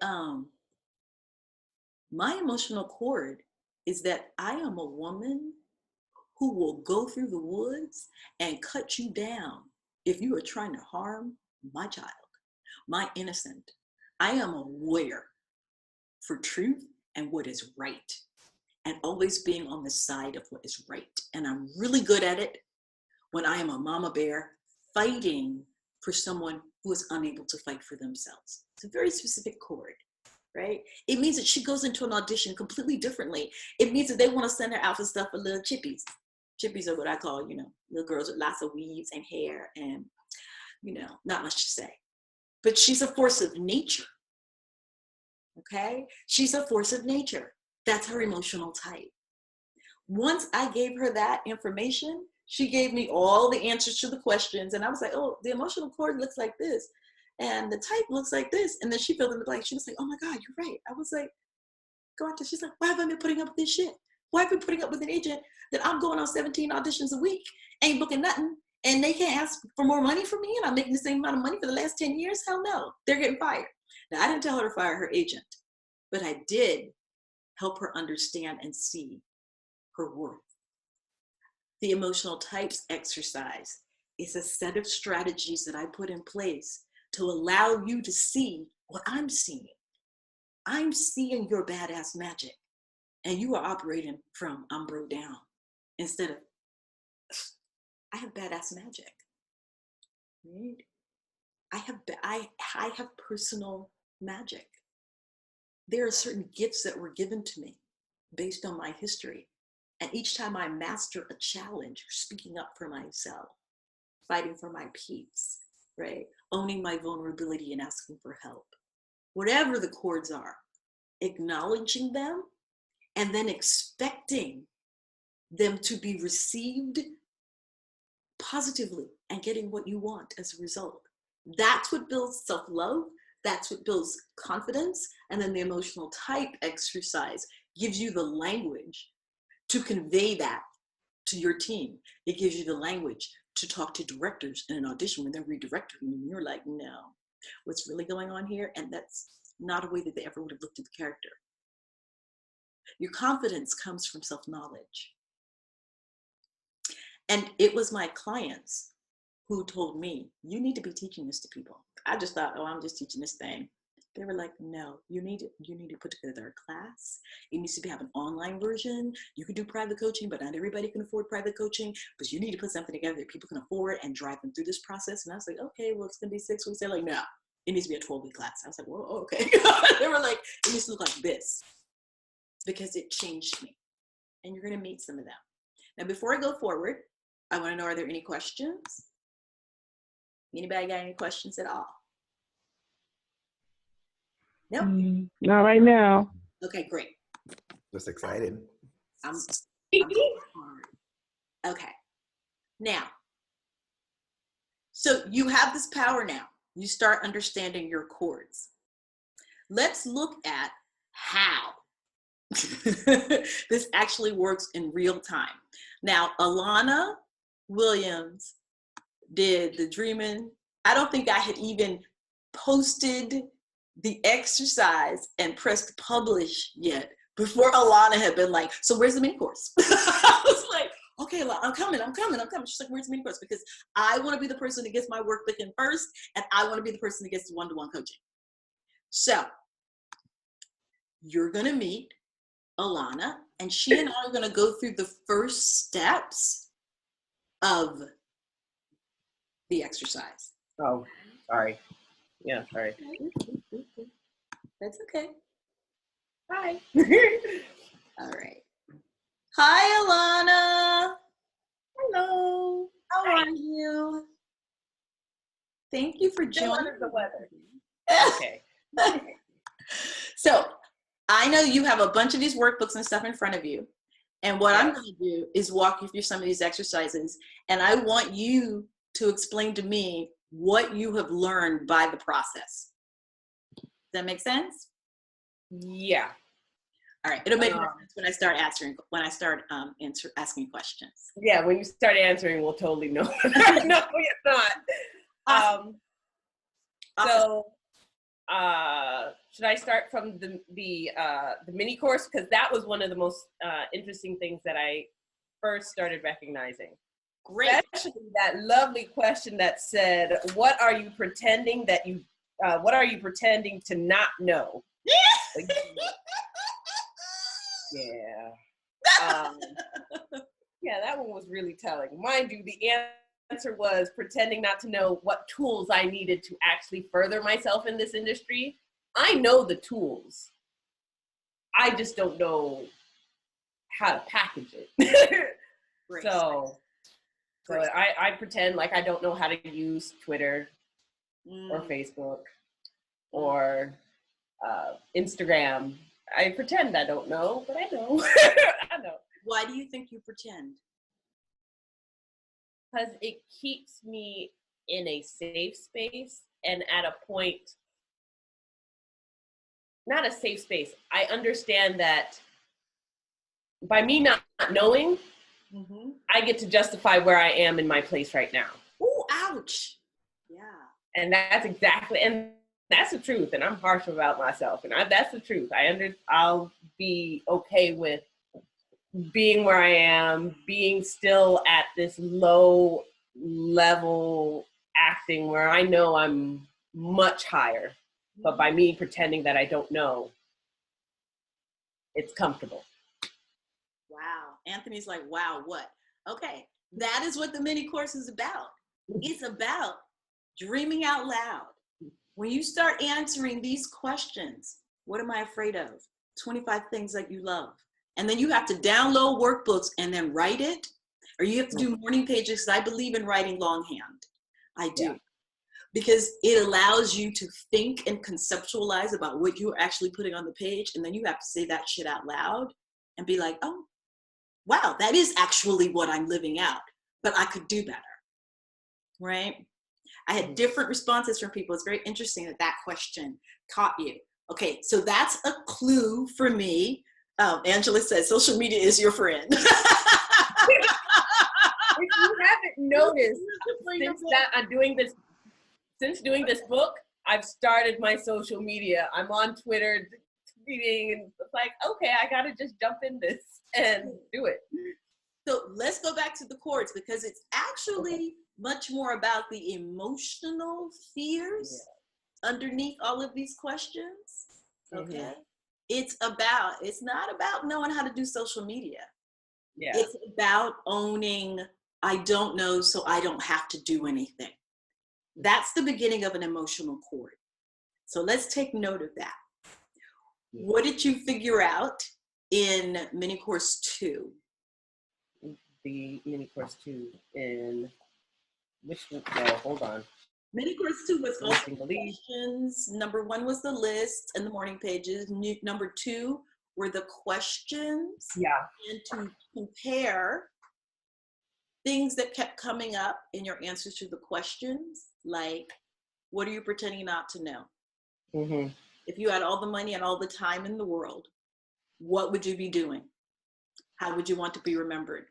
my emotional cord is that I am a woman who will go through the woods and cut you down if you are trying to harm my child, my innocent. I am a warrior for truth and what is right. and always being on the side of what is right. And I'm really good at it when I am a mama bear fighting for someone who is unable to fight for themselves. It's a very specific chord, right? It means that she goes into an audition completely differently. It means that they want to send her out for stuff for little chippies. Chippies are what I call, little girls with lots of weaves and hair and, not much to say. But she's a force of nature, okay? She's a force of nature. That's her emotional type. Once I gave her that information, she gave me all the answers to the questions. And I was like, oh, the emotional cord looks like this. And the type looks like this. And then she filled in the blank. She was like, oh my God, you're right. I was like, go out there. She's like, why have I been putting up with this shit? Why have I been putting up with an agent that I'm going on 17 auditions a week, ain't booking nothing, and they can't ask for more money from me, and I'm making the same amount of money for the last 10 years? Hell no, they're getting fired. Now, I didn't tell her to fire her agent, but I did help her understand and see her worth. The emotional types exercise is a set of strategies that I put in place to allow you to see what I'm seeing. I'm seeing your badass magic, and you are operating from I'm broke down instead of I have badass magic. Right? I have personal magic. There are certain gifts that were given to me based on my history. And each time I master a challenge, speaking up for myself, fighting for my peace, right? Owning my vulnerability and asking for help. Whatever the chords are, acknowledging them and then expecting them to be received positively and getting what you want as a result. That's what builds self-love. That's what builds confidence. And then the emotional type exercise gives you the language to convey that to your team. It gives you the language to talk to directors in an audition when they're redirecting you. And you're like, no, what's really going on here? And that's not a way that they ever would have looked at the character. Your confidence comes from self-knowledge. And it was my clients who told me, you need to be teaching this to people. I just thought, oh, I'm just teaching this thing. They were like, no, you need to put together a class. It needs to have an online version. You can do private coaching, but not everybody can afford private coaching. But you need to put something together that people can afford and drive them through this process. And I was like, okay, well, it's going to be 6 weeks. They're like, no, it needs to be a 12-week class. I was like, well, okay. They were like, it needs to look like this because it changed me. And you're going to meet some of them. Now, before I go forward, I want to know, are there any questions? Anybody got any questions at all? Nope. Not right now. Okay, great. Just excited. I'm okay. Now, so you have this power now. You start understanding your chords. Let's look at how this actually works in real time. Now, Alana Williams did the Dreamin'. I don't think I had even posted the exercise and pressed publish yet before Alana had been like, so where's the mini course? I was like, okay, Alana, I'm coming. She's like, where's the mini course? Because I want to be the person that gets my work in first, and I want to be the person that gets the one-to-one coaching. So you're going to meet Alana, and she and I are going to go through the first steps of the exercise. Oh, sorry. Yeah, sorry. That's okay. Hi. All right. Hi, Alana. Hello. How are you? Thank you for Still joining. under the weather. Okay. So I know you have a bunch of these workbooks and stuff in front of you. And what I'm going to do is walk you through some of these exercises. And I want you to explain to me what you have learned by the process. Does that make sense? Yeah. All right. It'll make more sense when I start asking questions. Yeah, when you start answering, we'll totally know. No, it's not. Awesome. So, should I start from the mini course? Because that was one of the most interesting things that I first started recognizing. Great. Especially that lovely question that said, what are you pretending to not know? Yeah. Yeah, that one was really telling. Mind you, the answer was pretending not to know what tools I needed to actually further myself in this industry. I know the tools. I just don't know how to package it. So I pretend like I don't know how to use Twitter or Facebook or Instagram. I pretend I don't know, but I know. I know. Why do you think you pretend? Because it keeps me in a safe space and at a point, not a safe space. I understand that by me not knowing, I get to justify where I am in my place right now. Ooh, ouch. Yeah. And that's the truth. And I'm harsh about myself. And that's the truth. I'll be okay with being where I am, being still at this low level acting where I know I'm much higher. But by me pretending that I don't know, it's comfortable. Wow. Anthony's like, wow, what? Okay. That is what the mini course is about. It's about dreaming out loud. When you start answering these questions, what am I afraid of? 25 things that you love. And then you have to download workbooks and then write it. Or you have to do morning pages, because I believe in writing longhand. I do. Yeah. Because it allows you to think and conceptualize about what you're actually putting on the page. And then you have to say that shit out loud and be like, oh, wow, that is actually what I'm living out. But I could do better. Right? I had different responses from people. It's very interesting that question caught you. Okay, so that's a clue for me. Angela says social media is your friend. If you haven't noticed, since doing this book, I've started my social media. I'm on Twitter tweeting, and it's like, okay, I gotta just jump in this and do it. So let's go back to the chords, because it's actually much more about the emotional fears underneath all of these questions. Okay. It's not about knowing how to do social media. Yeah. It's about owning, I don't know, so I don't have to do anything. That's the beginning of an emotional chord. So let's take note of that. What did you figure out in mini course 2? The mini course 2 in which one? No, hold on. Mini course 2 was all questions. Number 1 was the list and the morning pages. Number 2 were the questions. Yeah. And to compare things that kept coming up in your answers to the questions, like, what are you pretending not to know? If you had all the money and all the time in the world, what would you be doing? How would you want to be remembered?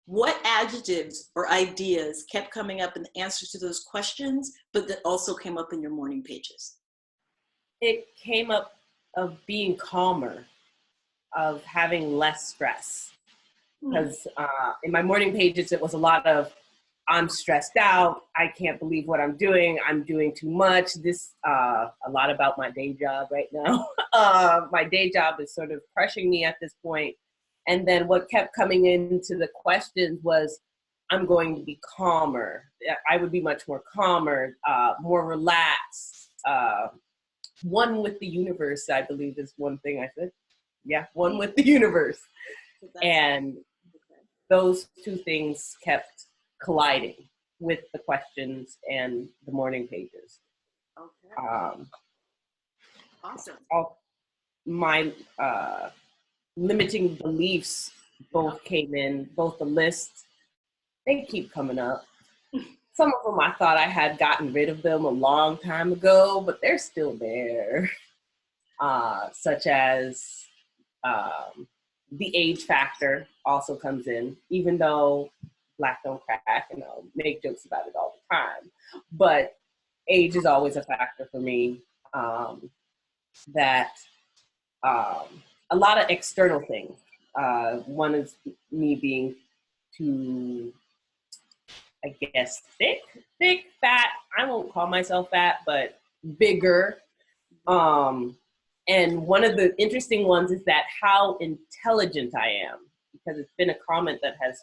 What adjectives or ideas kept coming up in the answers to those questions, but that also came up in your morning pages? It came up of being calmer, of having less stress. Because in my morning pages, it was a lot of, I'm stressed out, I can't believe what I'm doing too much. A lot about my day job right now. My day job is sort of crushing me at this point. And then what kept coming into the questions was, I'm going to be calmer. I would be much more calmer, more relaxed. One with the universe, I believe, is one thing I said. Yeah, one with the universe. And those two things kept colliding with the questions and the morning pages. Okay. Awesome. My limiting beliefs both came in, both the lists, they keep coming up. Some of them I thought I had gotten rid of them a long time ago, but they're still there. Such as the age factor also comes in, even though Black don't crack, and I'll make jokes about it all the time. But age is always a factor for me. A lot of external things. One is me being too, I guess, thick, fat. I won't call myself fat, but bigger. And one of the interesting ones is that how intelligent I am, because it's been a comment that has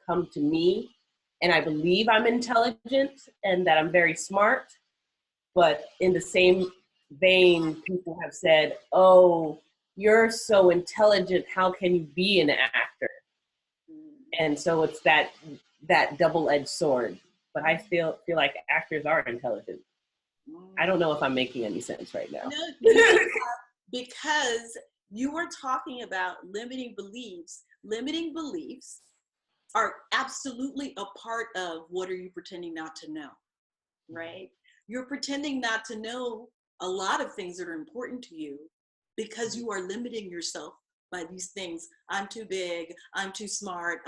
come to me, and I believe I'm intelligent and that I'm very smart, but in the same vein, people have said, oh, you're so intelligent, how can you be an actor? And so it's that double-edged sword. But I feel like actors are intelligent. I don't know if I'm making any sense right now. No, because you were talking about limiting beliefs. Limiting beliefs are absolutely a part of what are you pretending not to know, right? You're pretending not to know a lot of things that are important to you because you are limiting yourself by these things. I'm too big, I'm too smart,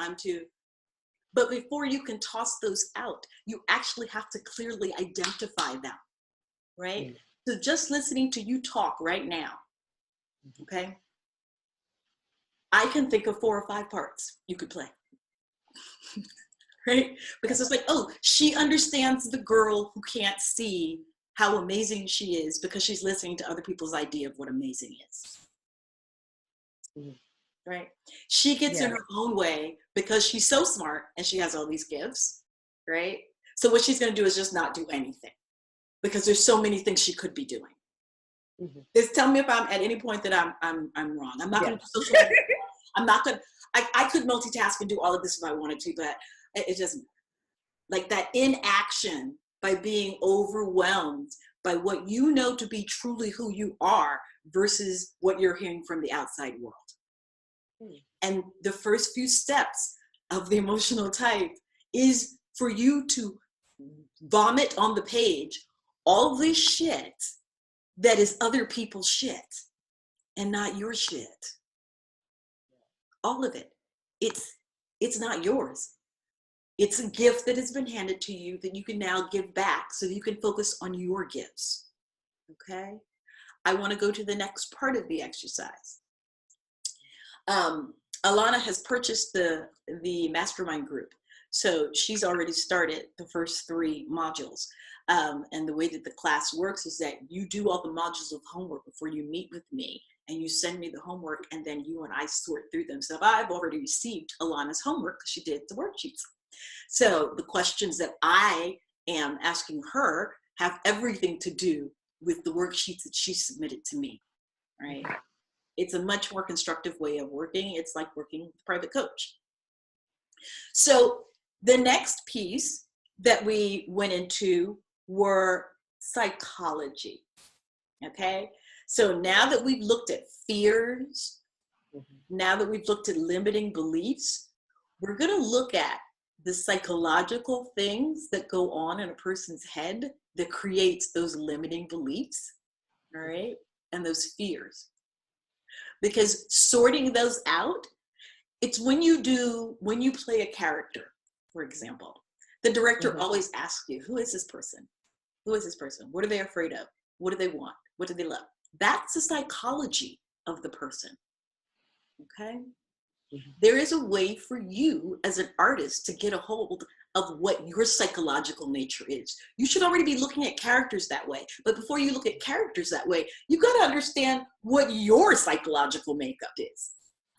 but before you can toss those out, you actually have to clearly identify them, right? So just listening to you talk right now, okay? I can think of 4 or 5 parts you could play, right? Because it's like, oh, she understands the girl who can't see how amazing she is because she's listening to other people's idea of what amazing is, right? She gets in her own way because she's so smart and she has all these gifts, right? So what she's going to do is just not do anything because there's so many things she could be doing. Just tell me if I'm at any point that I'm wrong. I'm not going to do social media. I'm not going to, I could multitask and do all of this if I wanted to, but it doesn't. Like that inaction by being overwhelmed by what you know to be truly who you are versus what you're hearing from the outside world. And the first few steps of the emotional type is for you to vomit on the page all the shit that is other people's shit and not your shit. All of it. It's not yours. It's a gift that has been handed to you that you can now give back so that you can focus on your gifts. Okay? I want to go to the next part of the exercise. Alana has purchased the mastermind group. So she's already started the first 3 modules. And the way that the class works is that you do all the modules of homework before you meet with me, and you send me the homework, and then you and I sort through them. So I've already received Alana's homework because she did the worksheets. So the questions that I am asking her have everything to do with the worksheets that she submitted to me, right? It's a much more constructive way of working. It's like working with a private coach. So the next piece that we went into were psychology, okay? So now that we've looked at fears, now that we've looked at limiting beliefs, we're gonna look at the psychological things that go on in a person's head that creates those limiting beliefs, all right? And those fears. Because sorting those out, it's when you play a character, for example, the director always asks you, who is this person? Who is this person? What are they afraid of? What do they want? What do they love? That's the psychology of the person, okay? There is a way for you as an artist to get a hold of what your psychological nature is. You should already be looking at characters that way. But before you look at characters that way, you got to understand what your psychological makeup is.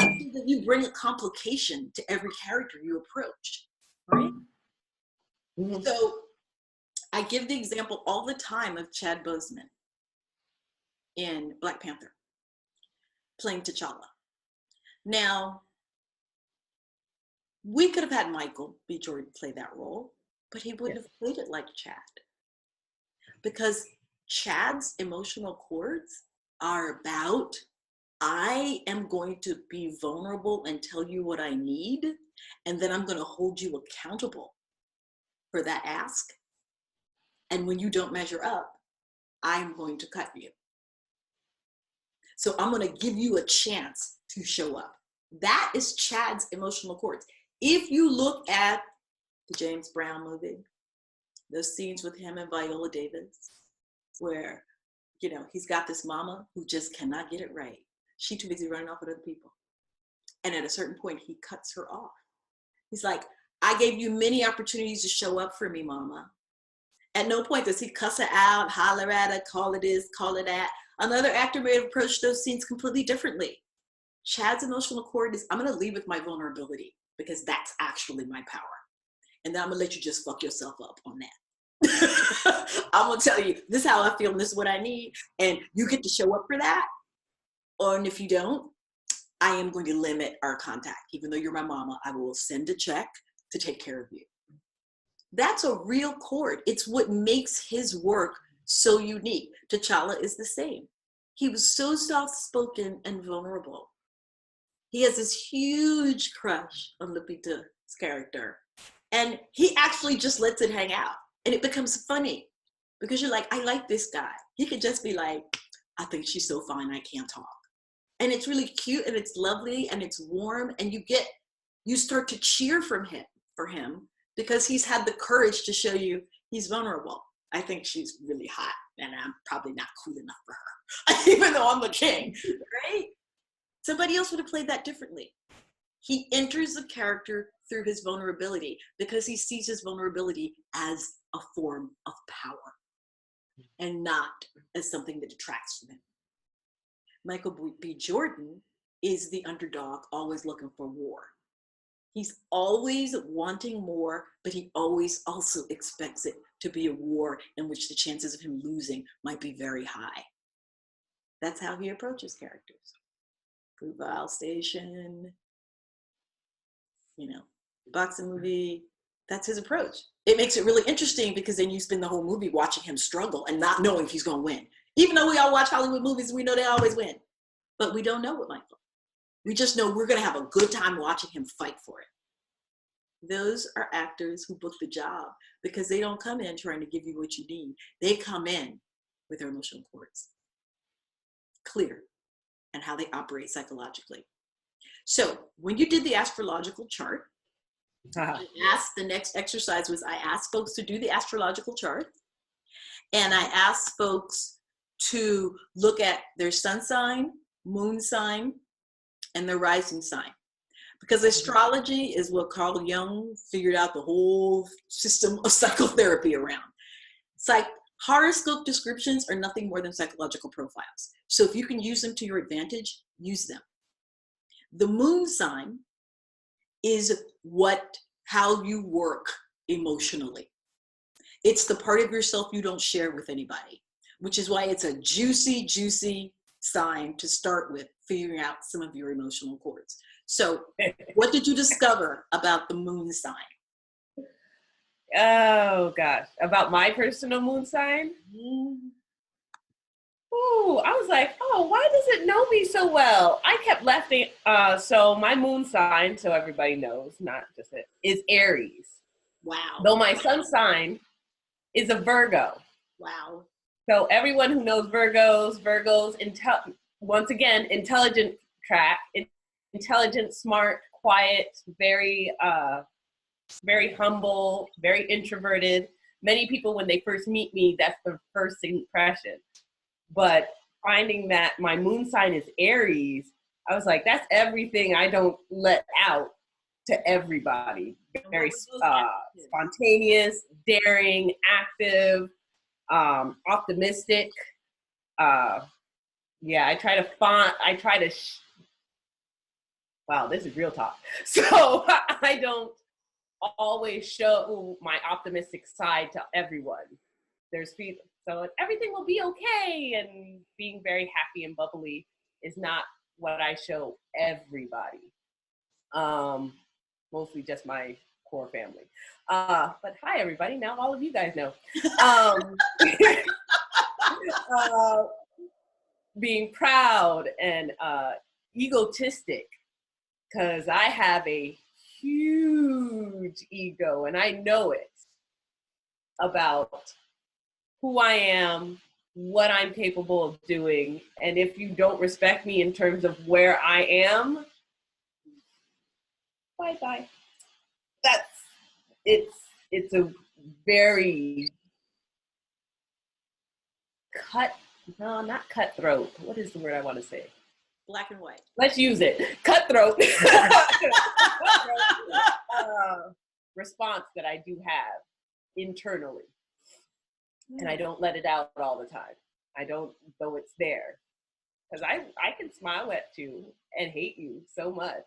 So that you bring a complication to every character you approach, right? So I give the example all the time of Chad Boseman in Black Panther, playing T'Challa. Now, we could have had Michael B. Jordan play that role, but he wouldn't have played it like Chad. Because Chad's emotional chords are about, I am going to be vulnerable and tell you what I need, and then I'm going to hold you accountable for that ask. And when you don't measure up, I'm going to cut you. So I'm going to give you a chance to show up. That is Chad's emotional chords. If you look at the James Brown movie, those scenes with him and Viola Davis, where, you know, he's got this mama who just cannot get it right. She's too busy running off with other people. And at a certain point, he cuts her off. He's like, I gave you many opportunities to show up for me, mama. At no point does he cuss her out, holler at her, call her this, call her that. Another actor may have approached those scenes completely differently. Chad's emotional cord is, I'm going to lead with my vulnerability because that's actually my power. And then I'm going to let you just fuck yourself up on that. I'm going to tell you, this is how I feel and this is what I need. And you get to show up for that. And if you don't, I am going to limit our contact. Even though you're my mama, I will send a check to take care of you. That's a real chord. It's what makes his work so unique. T'Challa is the same. He was so soft-spoken and vulnerable. He has this huge crush on Lupita's character. And he actually just lets it hang out. And it becomes funny because you're like, I like this guy. He could just be like, I think she's so fine, I can't talk. And it's really cute and it's lovely and it's warm. And you start to cheer for him because he's had the courage to show you he's vulnerable. I think she's really hot and I'm probably not cool enough for her, even though I'm the king, right? Somebody else would have played that differently. He enters the character through his vulnerability because he sees his vulnerability as a form of power and not as something that detracts from him. Michael B. Jordan is the underdog, always looking for war. He's always wanting more, but he always also expects it to be a war in which the chances of him losing might be very high. That's how he approaches characters. Fruitvale Station, boxing movie, that's his approach. It makes it really interesting because then you spend the whole movie watching him struggle and not knowing if he's gonna win. Even though we all watch Hollywood movies, we know they always win. But we don't know what Michael. We just know we're gonna have a good time watching him fight for it. Those are actors who book the job because they don't come in trying to give you what you need. They come in with their emotional cords clear and how they operate psychologically. So when you did the astrological chart, the next exercise was I asked folks to do the astrological chart. And I asked folks to look at their sun sign, moon sign, and their rising sign. Because astrology is what Carl Jung figured out the whole system of psychotherapy around. Horoscope descriptions are nothing more than psychological profiles. So if you can use them to your advantage, use them. The moon sign is how you work emotionally. It's the part of yourself you don't share with anybody, which is why it's a juicy, juicy sign to start with, figuring out some of your emotional cords. So what did you discover about the moon sign? Oh gosh, about my personal moon sign? Ooh, I was like, oh, why does it know me so well? I kept laughing. So my moon sign, so everybody knows, not just it, is Aries. Wow. Though my sun sign is a Virgo. Wow. So everyone who knows Virgos, once again, intelligent, smart, quiet, very humble, very introverted. Many people, when they first meet me, that's the first impression. But finding that my moon sign is Aries, I was like, that's everything I don't let out to everybody. Very spontaneous, daring, active, optimistic. Wow, this is real talk. So I don't always show my optimistic side to everyone. So everything will be okay, and being very happy and bubbly is not what I show everybody. Mostly just my core family. But hi, everybody. Now all of you guys know. Being proud and egotistic, because I have a huge ego, and I know it about who I am, what I'm capable of doing, and if you don't respect me in terms of where I am, bye-bye. It's a very not cutthroat. What is the word I want to say? Black and white. Let's use it. Cutthroat. Response that I do have internally. and I don't let it out all the time. I don't, though it's there. Because I can smile at you and hate you so much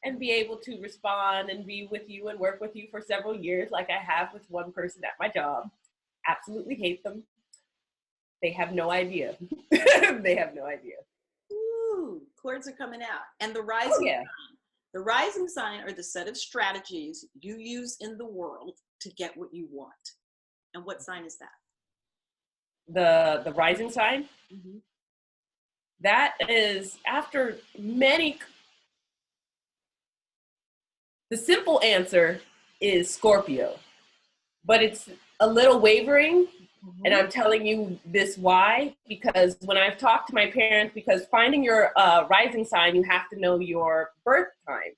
and be able to respond and be with you and work with you for several years like I have with one person at my job. Absolutely hate them. They have no idea. They have no idea. Ooh, chords are coming out. And the rising sign. The rising sign are the set of strategies you use in the world to get what you want. And what sign is that? The rising sign? Mm-hmm. That is after many. The simple answer is Scorpio, but it's a little wavering. Mm-hmm. And I'm telling you this why, because when I've talked to my parents, because finding your rising sign, you have to know your birth time.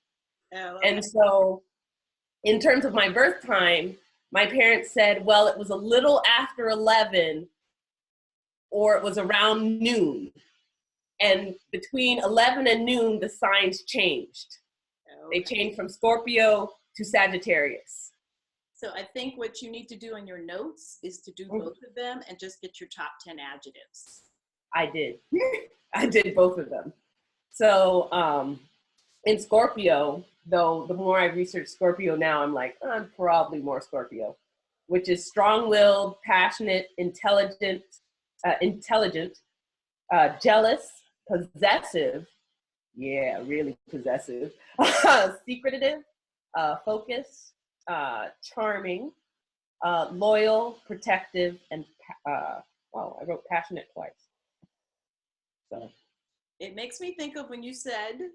Oh, okay. And so in terms of my birth time, my parents said, well, it was a little after 11 or it was around noon. And between 11 and noon, the signs changed. Okay. They changed from Scorpio to Sagittarius. So I think what you need to do in your notes is to do both of them and just get your top 10 adjectives. I did. I did both of them. So in Scorpio, though, the more I research Scorpio now, I'm like, I'm probably more Scorpio, which is strong-willed, passionate, intelligent, jealous, possessive, yeah, really possessive, secretive, focused, charming, loyal, protective, and, I wrote passionate twice. So it makes me think of when you said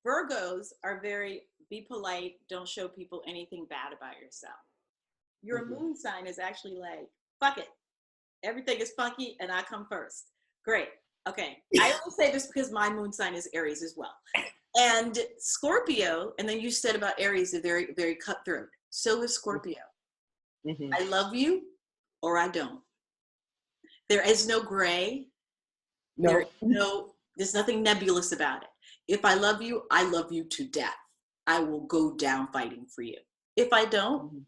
Virgos are very, be polite, don't show people anything bad about yourself. Your moon sign is actually like, fuck it. Everything is funky and I come first. Great. Okay. I only say this because my moon sign is Aries as well. And Scorpio, and then you said about Aries, are very, very cutthroat. So is Scorpio. Mm-hmm. I love you or I don't. There is no gray. No. There's nothing nebulous about it. If I love you to death. I will go down fighting for you. If I don't,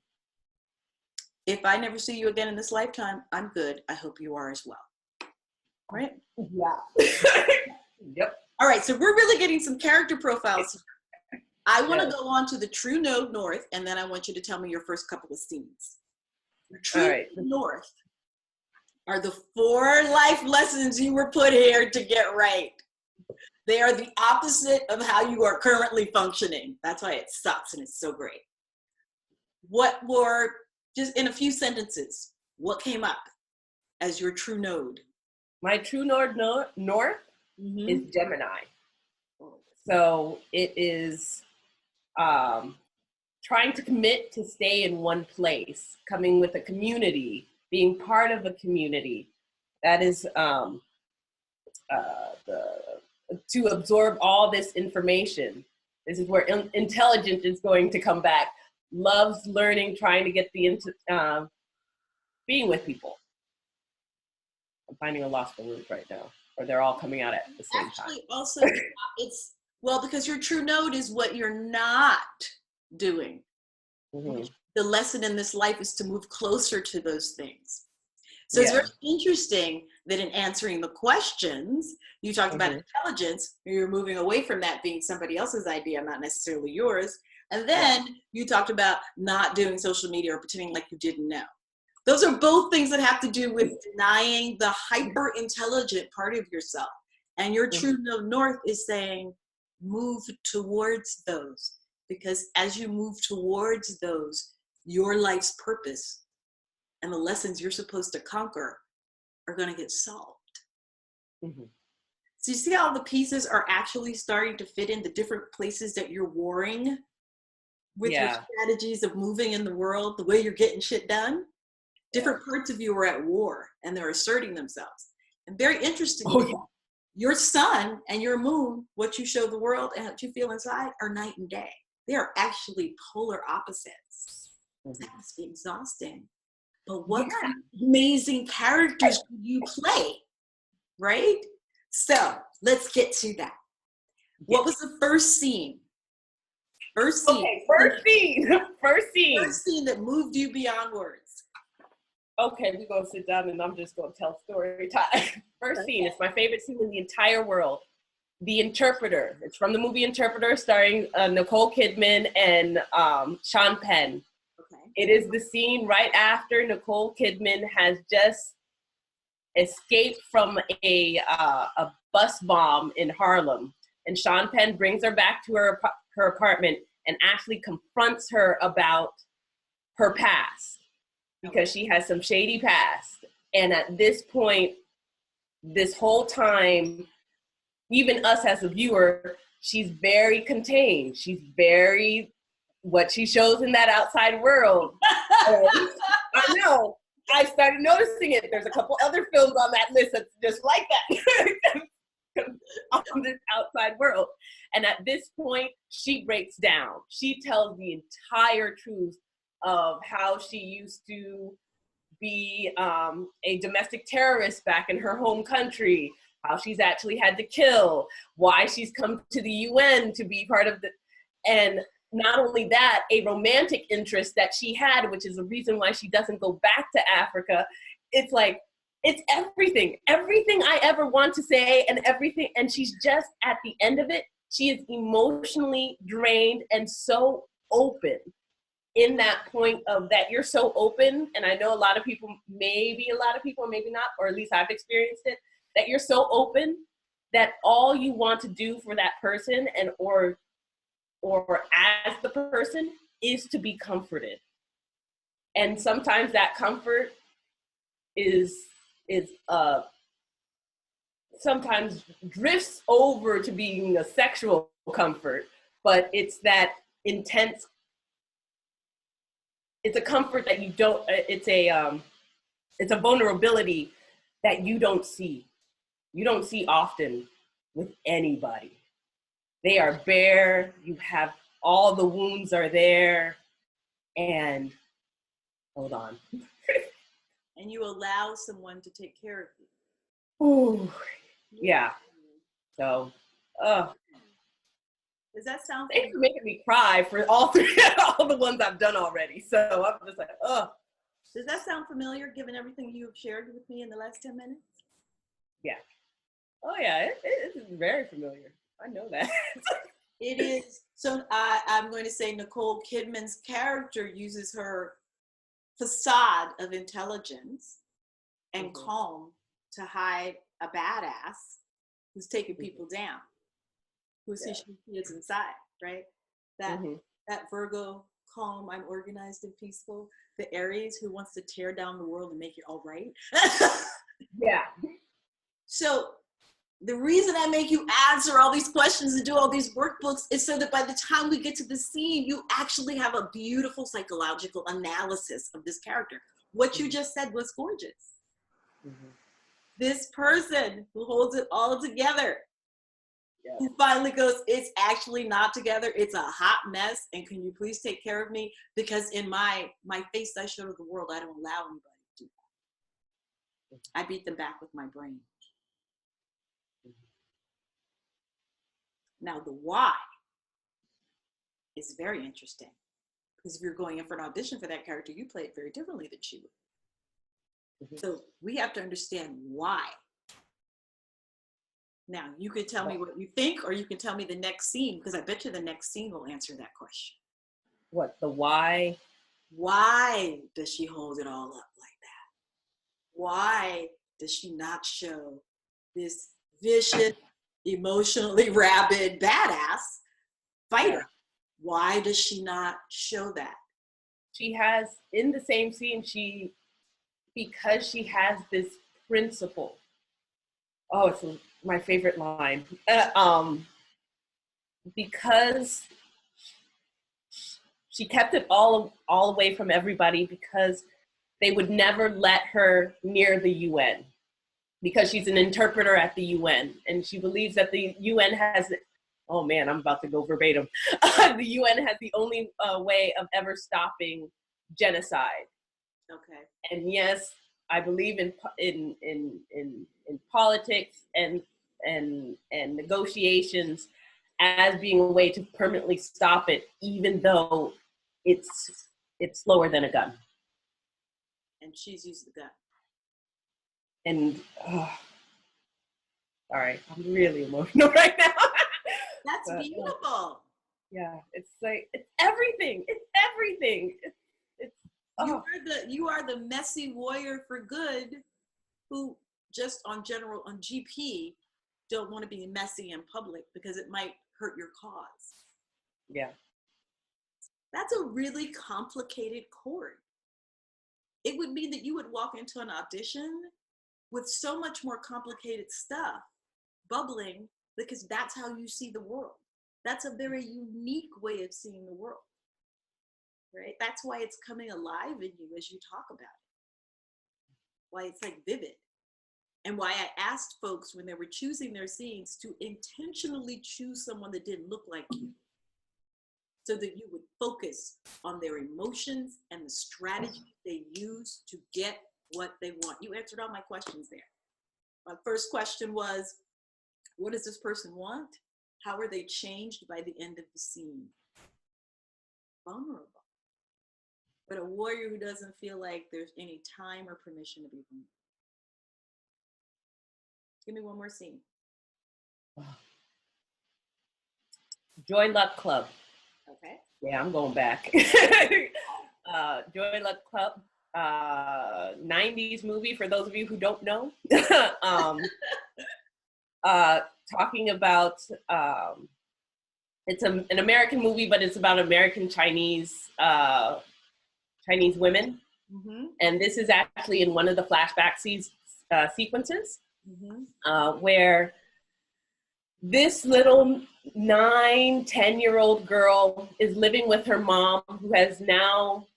if I never see you again in this lifetime, I'm good. I hope you are as well. Right? Yeah. Yep. All right, so we're really getting some character profiles. I want to go on to the true node north, and then I want you to tell me your first couple of scenes. The true north are the 4 life lessons you were put here to get right. They are the opposite of how you are currently functioning. That's why it sucks and it's so great. What were, just in a few sentences, what came up as your true node? My true north is Gemini. So it is trying to commit to stay in one place, coming with a community, being part of a community. That is to absorb all this information. This is where intelligence is going to come back. Loves learning, trying to get being with people. I'm finding a loss for words right now, or they're all coming out at the same time. Actually, also, it's, well, because your true node is what you're not doing. Mm-hmm. The lesson in this life is to move closer to those things. So it's very interesting that in answering the questions, you talked about intelligence, you're moving away from that being somebody else's idea, not necessarily yours. And then you talked about not doing social media or pretending like you didn't know. Those are both things that have to do with denying the hyper intelligent part of yourself. And your true north is saying, move towards those. Because as you move towards those, your life's purpose and the lessons you're supposed to conquer are going to get solved. Mm-hmm. So you see how the pieces are actually starting to fit in the different places that you're warring with your strategies of moving in the world, the way you're getting shit done? Different parts of you are at war and they're asserting themselves. And very interestingly, your sun and your moon, what you show the world and what you feel inside, are night and day. They are actually polar opposites. That must be exhausting. But what kind of amazing characters do you play, right? So let's get to that. What was the first scene? First scene. Okay, first scene. First scene. First scene that moved you beyond words. Okay, we're gonna sit down and I'm just gonna tell story time. First scene, it's my favorite scene in the entire world. The Interpreter. It's from the movie Interpreter, starring Nicole Kidman and Sean Penn. Okay. It is the scene right after Nicole Kidman has just escaped from a bus bomb in Harlem, and Sean Penn brings her back to her apartment and actually confronts her about her past, because she has some shady past. And at this point, this whole time, even us as a viewer, she's very contained. She's very what she shows in that outside world. I know. I started noticing it. There's a couple other films on that list that's just like that. On this outside world. And at this point, she breaks down. She tells the entire truth of how she used to be a domestic terrorist back in her home country, how she's actually had to kill, why she's come to the UN to be part of the, and not only that, a romantic interest that she had, which is the reason why she doesn't go back to Africa. It's like, it's everything I ever want to say, and everything. And she's just at the end of it, she is emotionally drained and so open in that point of that you're so open. And I know a lot of people, maybe not, or at least I've experienced it, that you're so open that all you want to do for that person and or as the person is to be comforted. And sometimes that comfort is sometimes drifts over to being a sexual comfort, but it's that intense, it's a comfort that you don't, it's a vulnerability that you don't see often with anybody. They are bare, you have, all the wounds are there, and hold on. And you allow someone to take care of you. Oh, yeah. So, does that sound? Thanks for making me cry for all the ones I've done already. So I'm just like, Does that sound familiar, given everything you have shared with me in the last 10 minutes? Yeah. Oh yeah, it is very familiar. I know that. It is. So I'm going to say Nicole Kidman's character uses her facade of intelligence and calm to hide a badass who's taking people down, who's who she is inside, right? That Virgo, calm, I'm organized and peaceful. The Aries who wants to tear down the world and make it all right. Yeah. So the reason I make you answer all these questions and do all these workbooks is so that by the time we get to the scene, you actually have a beautiful psychological analysis of this character. What you just said was gorgeous. This person who holds it all together, who finally goes, it's actually not together, it's a hot mess, and can you please take care of me? Because in my face I show to the world, I don't allow anybody to do that. I beat them back with my brain. Now the why is very interesting, because if you're going in for an audition for that character, you play it very differently than she would. So we have to understand why. Now you could tell me what you think, or you can tell me the next scene, because I bet you the next scene will answer that question. What, the why? Why does she hold it all up like that? Why does she not show this vicious, emotionally rabid badass fighter? Why does she not show that? She has, in the same scene, because she has this principle. Oh, it's my favorite line. Because she kept it all away from everybody, because they would never let her near the UN, because she's an interpreter at the UN, and she believes that the UN has, oh man, I'm about to go verbatim. The UN has the only way of ever stopping genocide. Okay. And yes, I believe in politics and negotiations as being a way to permanently stop it, even though it's slower than a gun. and she's used the gun. And sorry, I'm really emotional right now. That's beautiful. Yeah, it's like it's everything. It's everything. It's you are the messy warrior for good, who just on GP don't want to be messy in public because it might hurt your cause. Yeah. That's a really complicated chord. It would mean that you would walk into an audition with so much more complicated stuff bubbling, because that's how you see the world. That's a very unique way of seeing the world, right? That's why it's coming alive in you as you talk about it. Why it's like vivid. And why I asked folks when they were choosing their scenes to intentionally choose someone that didn't look like you, so that you would focus on their emotions and the strategy they use to get what they want. You answered all my questions there. My first question was, what does this person want? How are they changed by the end of the scene? Vulnerable. But a warrior who doesn't feel like there's any time or permission to be vulnerable. Give me one more scene. Joy Luck Club. Okay. Yeah, I'm going back. Joy Luck Club, 90s movie for those of you who don't know. Talking about, it's an American movie, but it's about American Chinese women. Mm-hmm. And this is actually in one of the flashback sequences, mm-hmm. Where this little 9-10-year-old girl is living with her mom, who has now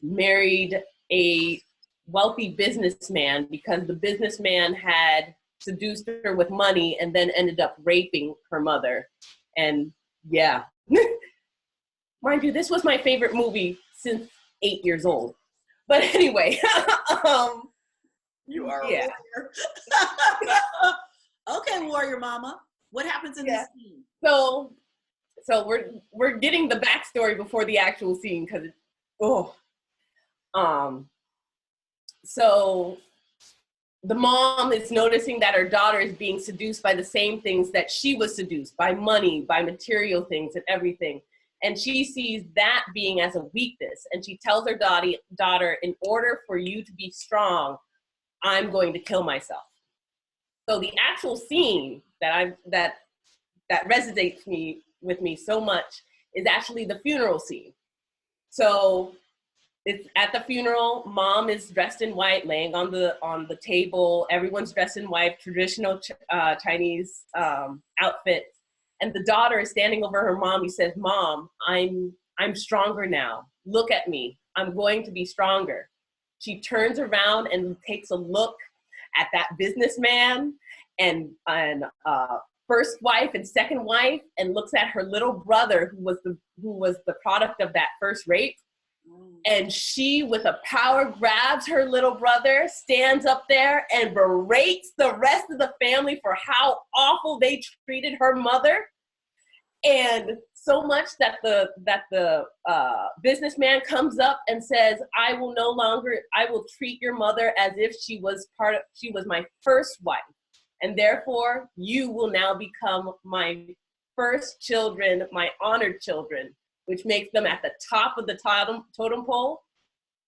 married a wealthy businessman because the businessman had seduced her with money and then ended up raping her mother. And yeah, mind you, this was my favorite movie since 8 years old. But anyway, you are a warrior. Okay, warrior mama. What happens in this scene? So we're getting the backstory before the actual scene, because so the mom is noticing that her daughter is being seduced by the same things that she was seduced by: money, by material things, and everything. And she sees that being as a weakness, and she tells her daughter, in order for you to be strong, I'm going to kill myself. So the actual scene that resonates with me so much is actually the funeral scene. So it's at the funeral. Mom is dressed in white, laying on the table. Everyone's dressed in white, traditional Chinese outfits. And the daughter is standing over her mom. He says, "Mom, I'm stronger now. Look at me. I'm going to be stronger." She turns around and takes a look at that businessman and first wife and second wife, and looks at her little brother, who was the product of that first rape. And she, with a power, grabs her little brother, stands up there and berates the rest of the family for how awful they treated her mother. And so much that the businessman comes up and says, I will treat your mother as if she was my first wife. And therefore, you will now become my first children, my honored children, which makes them at the top of the totem pole.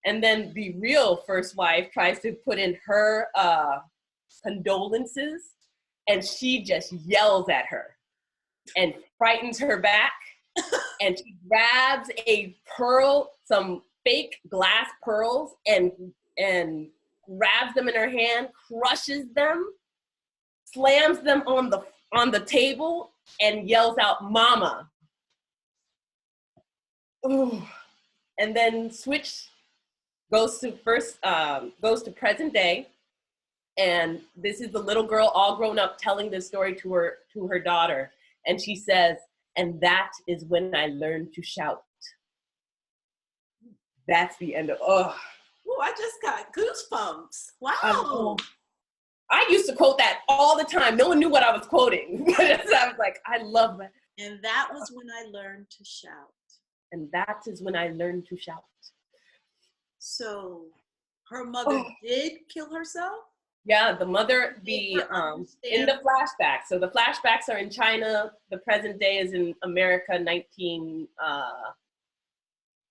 And then the real first wife tries to put in her condolences, and she just yells at her and frightens her back. And she grabs some fake glass pearls, and grabs them in her hand, crushes them, slams them on the table, and yells out, "Mama." Ooh. And then goes to present day, and this is the little girl, all grown up, telling this story to her daughter, and she says, "And that is when I learned to shout." That's the end of. Oh, I just got goosebumps! Wow. I used to quote that all the time. No one knew what I was quoting. I was like, I love that. And that was when I learned to shout. And that is when I learned to shout. So Her mother did kill herself? Yeah, the mother, in the flashback. So the flashbacks are in China. The present day is in America,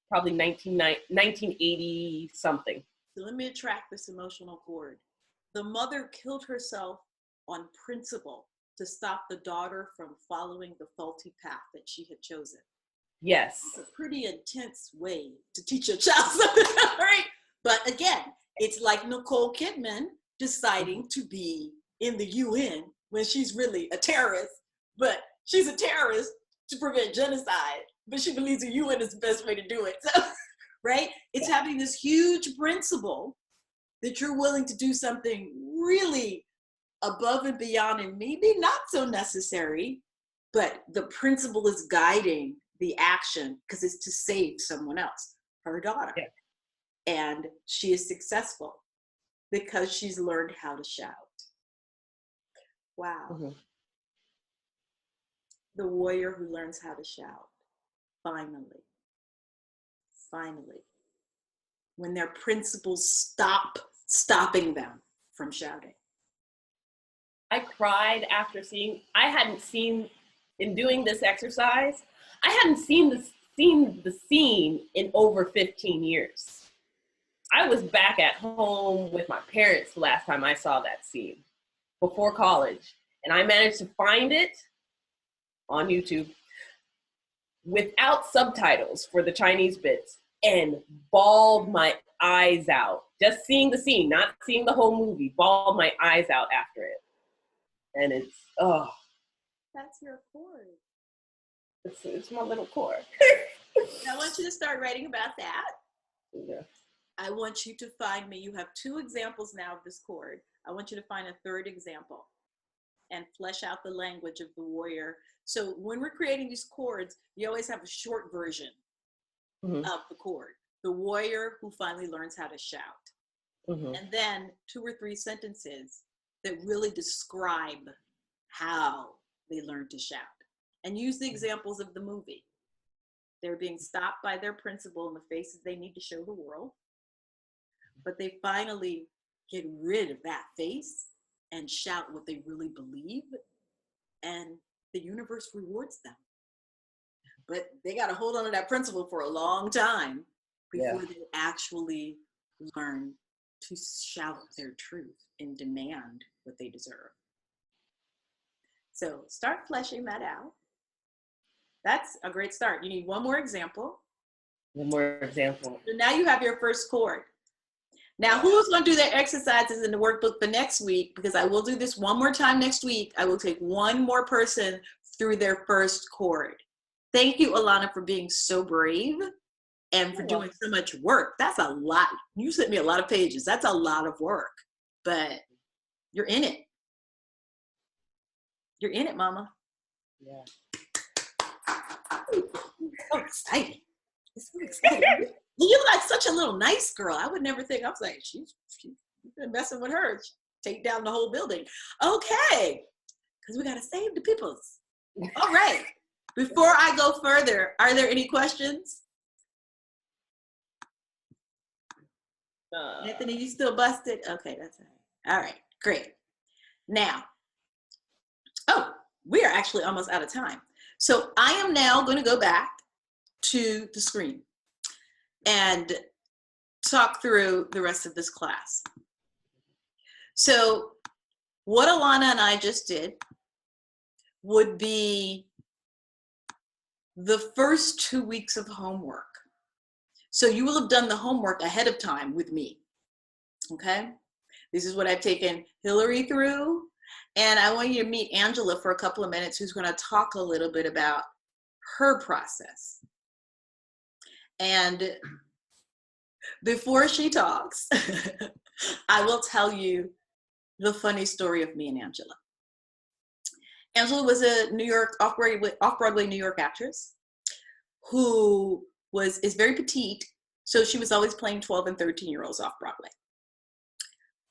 probably 1980 something. So let me attract this emotional chord. The mother killed herself on principle to stop the daughter from following the faulty path that she had chosen. Yes. It's a pretty intense way to teach a child something, right? But again, it's like Nicole Kidman deciding to be in the UN when she's really a terrorist, but she's a terrorist to prevent genocide, but she believes the UN is the best way to do it. So, right? It's having this huge principle that you're willing to do something really above and beyond and maybe not so necessary, but the principle is guiding the action because it's to save someone else, her daughter. Yeah. And she is successful because she's learned how to shout. Wow. Mm-hmm. The warrior who learns how to shout. Finally. When their principles stop stopping them from shouting. I cried after in doing this exercise, I hadn't seen the scene in over 15 years. I was back at home with my parents the last time I saw that scene, before college. And I managed to find it on YouTube without subtitles for the Chinese bits and bawled my eyes out. Just seeing the scene, not seeing the whole movie, bawled my eyes out after it. And it's, That's your chord. It's my little chord. I want you to start writing about that. Yeah. I want you to find me. You have 2 examples now of this chord. I want you to find a 3rd example and flesh out the language of the warrior. So when we're creating these chords, you always have a short version of the chord. The warrior who finally learns how to shout. Mm-hmm. And then 2 or 3 sentences that really describe how they learn to shout. And use the examples of the movie. They're being stopped by their principal in the faces they need to show the world. But they finally get rid of that face and shout what they really believe. And the universe rewards them. But they got to hold on to that principle for a long time before they actually learn to shout their truth and demand what they deserve. So start fleshing that out. That's a great start. You need one more example. One more example. So now you have your first chord. Now, who's going to do their exercises in the workbook for next week? Because I will do this one more time next week. I will take one more person through their first chord. Thank you, Alana, for being so brave and for doing so much work. That's a lot. You sent me a lot of pages. That's a lot of work, but you're in it. You're in it, Mama. Yeah. So exciting. It's so exciting. You look like such a little nice girl. I would never think. I was like, she's been messing with her. Take down the whole building. Okay, because we got to save the peoples. All right. Before I go further, are there any questions? Anthony, you still busted? Okay, that's all right. All right, great. Now, we are actually almost out of time. So I am now going to go back to the screen and talk through the rest of this class. So what Alana and I just did would be the first 2 weeks of homework. So you will have done the homework ahead of time with me, okay? This is what I've taken Hillary through, and I want you to meet Angela for a couple of minutes, who's gonna talk a little bit about her process. And before she talks, I will tell you the funny story of me and Angela. Angela was a New York, off-Broadway New York actress who is very petite, so she was always playing 12 and 13-year-olds off-Broadway.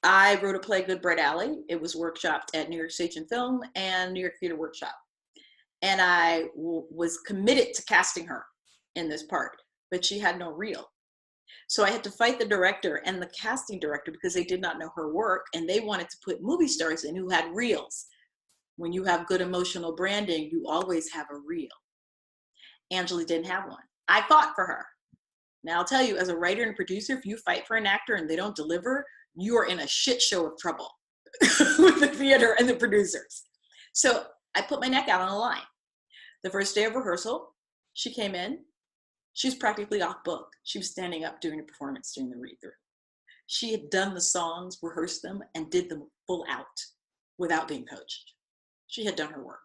I wrote a play, Good Bread Alley. It was workshopped at New York Stage and Film and New York Theater Workshop. And I was committed to casting her in this part, but she had no reel. So I had to fight the director and the casting director because they did not know her work, and they wanted to put movie stars in who had reels. When you have good emotional branding, you always have a reel. Angela didn't have one. I fought for her. Now I'll tell you, as a writer and producer, if you fight for an actor and they don't deliver, you are in a shit show of trouble with the theater and the producers. So I put my neck out on the line. The first day of rehearsal, she came in. She was practically off book. She was standing up doing a performance during the read-through. She had done the songs, rehearsed them, and did them full out without being coached. She had done her work.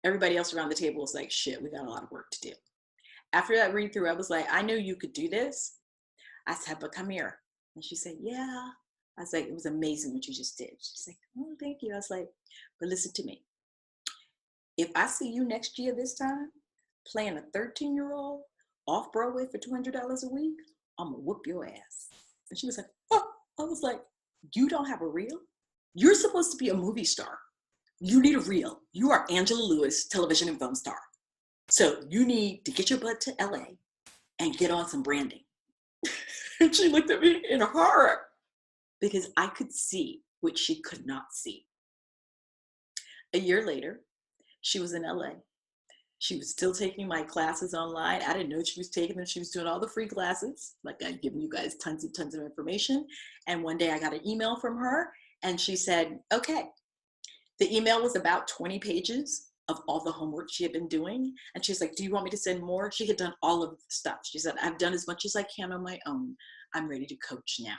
Everybody else around the table was like, shit, we got a lot of work to do. After that read-through, I was like, I knew you could do this. I said, but come here. And she said, yeah. I was like, it was amazing what you just did. She's like, oh, thank you. I was like, but listen to me. If I see you next year this time playing a 13-year-old off Broadway for $200 a week, I'm gonna whoop your ass. And she was like, oh. I was like, you don't have a reel? You're supposed to be a movie star. You need a reel. You are Angela Lewis, television and film star. So you need to get your butt to LA and get on some branding. And she looked at me in horror because I could see what she could not see. A year later, she was in LA. She was still taking my classes online. I didn't know she was taking them. She was doing all the free classes. Like I'd given you guys tons and tons of information. And one day I got an email from her and she said, okay. The email was about 20 pages of all the homework she had been doing. And she's like, do you want me to send more? She had done all of the stuff. She said, I've done as much as I can on my own. I'm ready to coach now.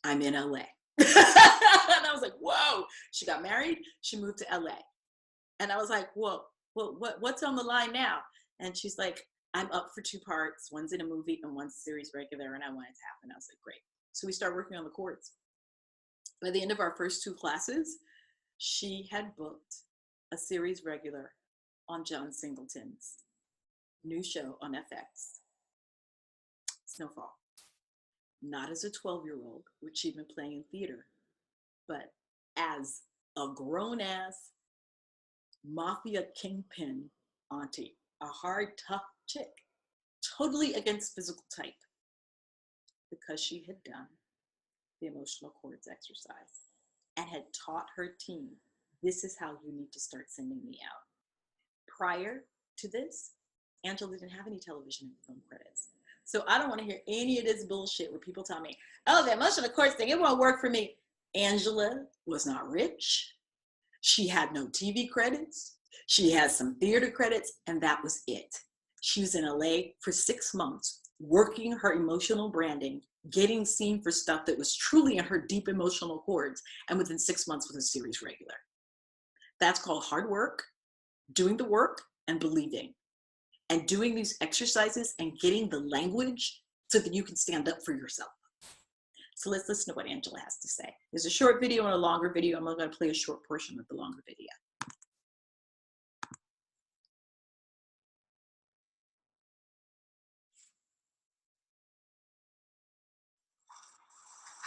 I'm in LA. And I was like, whoa. She got married. She moved to LA. And I was like, whoa. Well, what's on the line now? And she's like, I'm up for 2 parts. One's in a movie and one's series regular, and I want it to happen. I was like, great. So we started working on the chords. By the end of our first 2 classes, she had booked a series regular on John Singleton's new show on FX, Snowfall. Not as a 12-year-old, which she'd been playing in theater, but as a grown-ass mafia kingpin auntie, a hard, tough chick, totally against physical type, because she had done the emotional chords exercise and had taught her team, this is how you need to start sending me out. Prior to this, Angela didn't have any television and film credits. So I don't want to hear any of this bullshit where people tell me, oh, the emotional chords thing, it won't work for me. Angela was not rich. She had no TV credits. She had some theater credits, and that was it. She was in LA for 6 months, working her emotional branding, getting seen for stuff that was truly in her deep emotional chords, and within 6 months was a series regular. That's called hard work, doing the work, and believing. And doing these exercises and getting the language so that you can stand up for yourself. So let's listen to what Angela has to say. There's a short video and a longer video. I'm going to play a short portion of the longer video.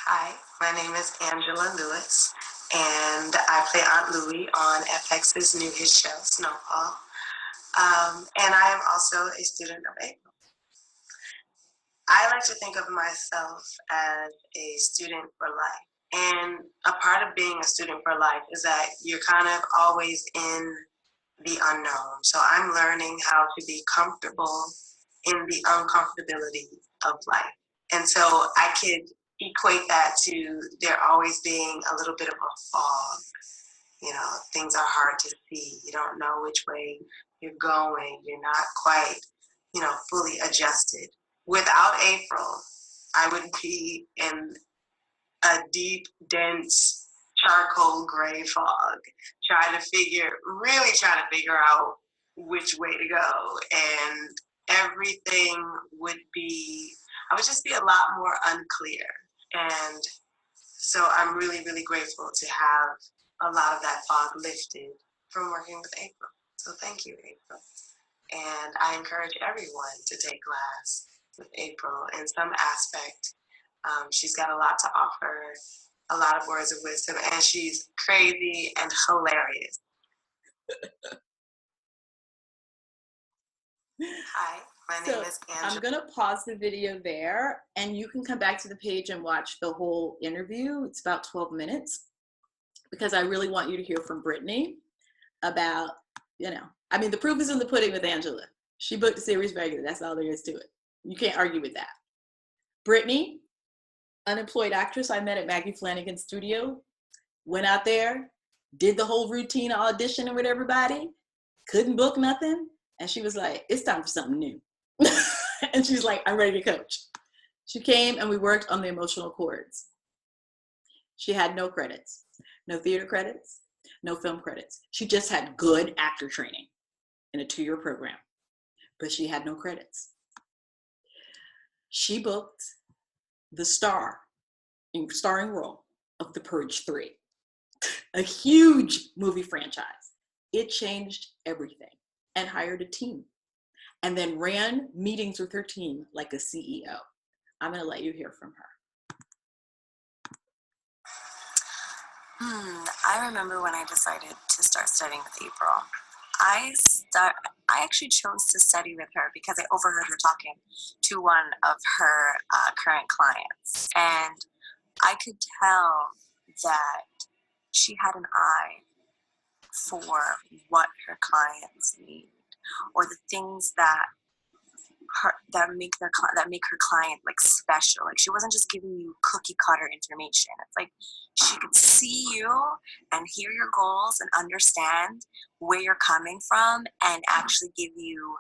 Hi, my name is Angela Lewis, and I play Aunt Louie on FX's new hit show, Snowfall. And I am also a student of April. I like to think of myself as a student for life. And a part of being a student for life is that you're kind of always in the unknown. So I'm learning how to be comfortable in the uncomfortability of life. And so I could equate that to there always being a little bit of a fog. You know, things are hard to see. You don't know which way you're going. You're not quite, fully adjusted. Without April, I would be in a deep, dense, charcoal gray fog, trying to figure out which way to go. And everything I would just be a lot more unclear. And so I'm really, really grateful to have a lot of that fog lifted from working with April. So thank you, April. And I encourage everyone to take class with April in some aspect. She's got a lot to offer, a lot of words of wisdom, and she's crazy and hilarious. Hi, My So name is I'm Angela. going to pause the video there, and you can come back to the page and watch the whole interview. It's about 12 minutes, because I really want you to hear from Brittany about, I mean, the proof is in the pudding with Angela. She booked a series regular. That's all there is to it. You can't argue with that. Brittany, unemployed actress I met at Maggie Flanagan's studio, went out there, did the whole routine auditioning with everybody, couldn't book nothing, and she was like, it's time for something new. And she's like, I'm ready to coach. She came and we worked on the emotional chords. She had no credits, no theater credits, no film credits. She just had good actor training in a 2-year program, but she had no credits. She booked the starring role of The Purge 3, a huge movie franchise. It changed everything, and hired a team, and then ran meetings with her team like a CEO. I'm gonna let you hear from her. I remember when I decided to start studying with April. I actually chose to study with her because I overheard her talking to one of her current clients, and I could tell that she had an eye for what her clients need, or the things that make her client like special. Like, she wasn't just giving you cookie cutter information. It's like she could see you and hear your goals and understand where you're coming from, and actually give you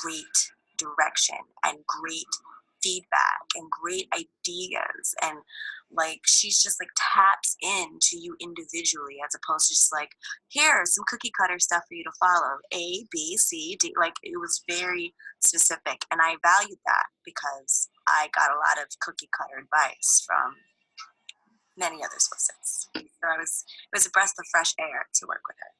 great direction and great feedback and great ideas. And like, she's just like taps into you individually, as opposed to just like, here's some cookie cutter stuff for you to follow, A, B, C, D. Like, it was very specific, and I valued that because I got a lot of cookie cutter advice from many other sources. So it was a breath of fresh air to work with her.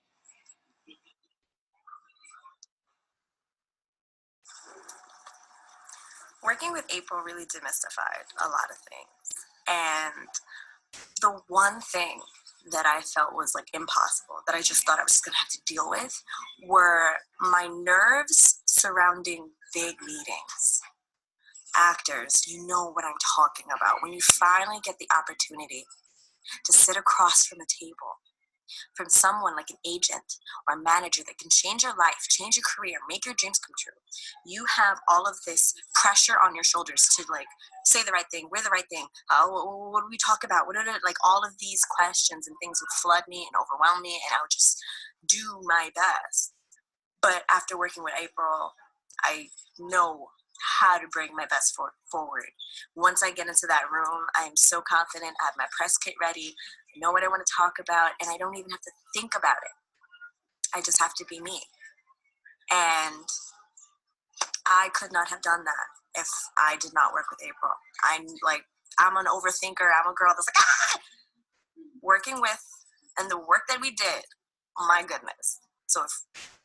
Working with April really demystified a lot of things. And the one thing that I felt was like impossible, that I just thought I was just gonna have to deal with, were my nerves surrounding big meetings. Actors, you know what I'm talking about. When you finally get the opportunity to sit across from a table from someone like an agent or a manager that can change your life, change your career, make your dreams come true. You have all of this pressure on your shoulders to like say the right thing, wear the right thing. What do we talk about? Like, all of these questions and things would flood me and overwhelm me, and I would just do my best. But after working with April, I know how to bring my best forward. Once I get into that room, I am so confident. I have my press kit ready. I know what I want to talk about, and I don't even have to think about it. I just have to be me. And I could not have done that if I did not work with April. I'm an overthinker. I'm a girl that's like, working with, and the work that we did, oh my goodness. So if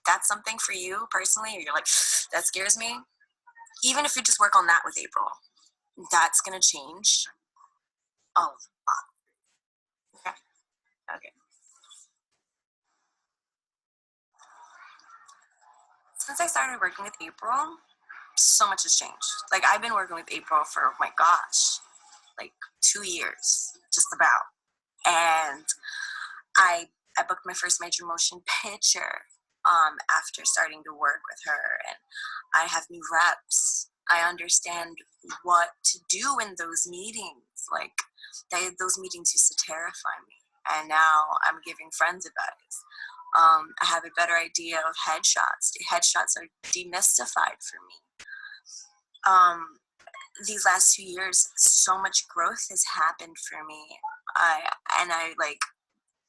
that's something for you personally, or you're like, that scares me, even if you just work on that with April, that's going to change a lot. Okay. Since I started working with April, so much has changed. Like, I've been working with April for, oh my gosh, like 2 years, just about. And I booked my first major motion picture after starting to work with her, and I have new reps. I understand what to do in those meetings. Like, those meetings used to terrify me, and now I'm giving friends advice. I have a better idea of headshots. Headshots are demystified for me. These last 2 years, so much growth has happened for me. I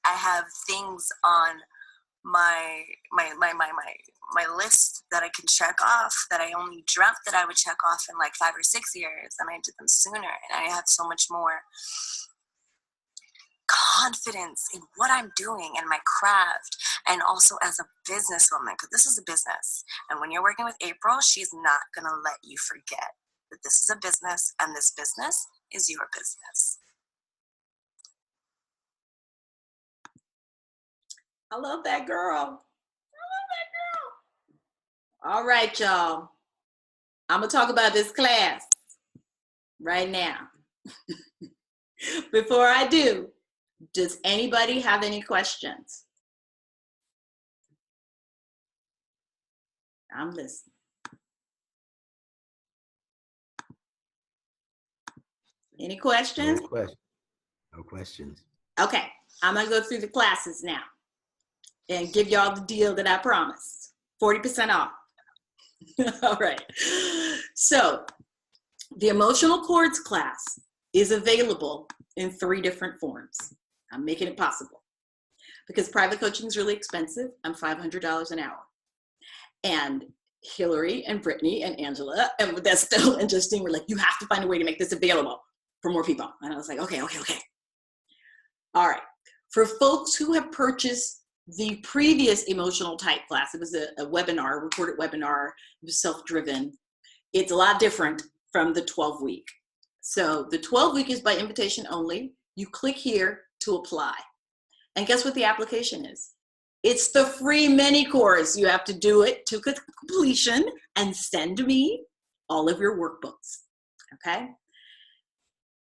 have things on my list that I can check off that I only dreamt that I would check off in like 5 or 6 years, and I did them sooner. And I have so much more confidence in what I'm doing and my craft, and also as a businesswoman, because this is a business. And when you're working with April, she's not going to let you forget that this is a business, and this business is your business. I love that girl. All right, y'all. I'm gonna talk about this class right now. Before I do, does anybody have any questions? I'm listening. Any questions? No question. No questions. Okay, I'm gonna go through the classes now and give y'all the deal that I promised. 40% off. All right. So the emotional chords class is available in 3 different forms. I'm making it possible because private coaching is really expensive. I'm $500 an hour. And Hillary and Brittany and Angela and Modesto and Justine were like, you have to find a way to make this available for more people. And I was like, okay. All right. For folks who have purchased the previous emotional type class, it was a webinar, recorded webinar, it was self-driven. It's a lot different from the 12-week. So the 12-week is by invitation only. You click here to apply. And guess what the application is? It's the free mini course. You have to do it to completion and send me all of your workbooks, okay?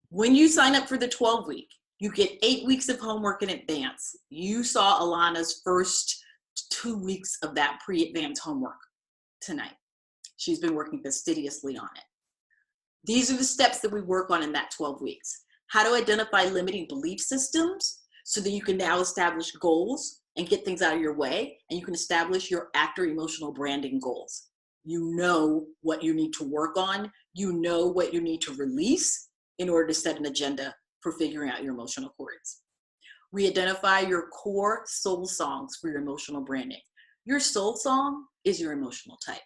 When you sign up for the 12-week, you get 8 weeks of homework in advance. You saw Alana's first 2 weeks of that pre-advanced homework tonight. She's been working fastidiously on it. These are the steps that we work on in that 12 weeks. How to identify limiting belief systems so that you can now establish goals and get things out of your way, and you can establish your actor emotional branding goals. You know what you need to work on. You know what you need to release in order to set an agenda for figuring out your emotional chords. We identify your core soul songs for your emotional branding. Your soul song is your emotional type.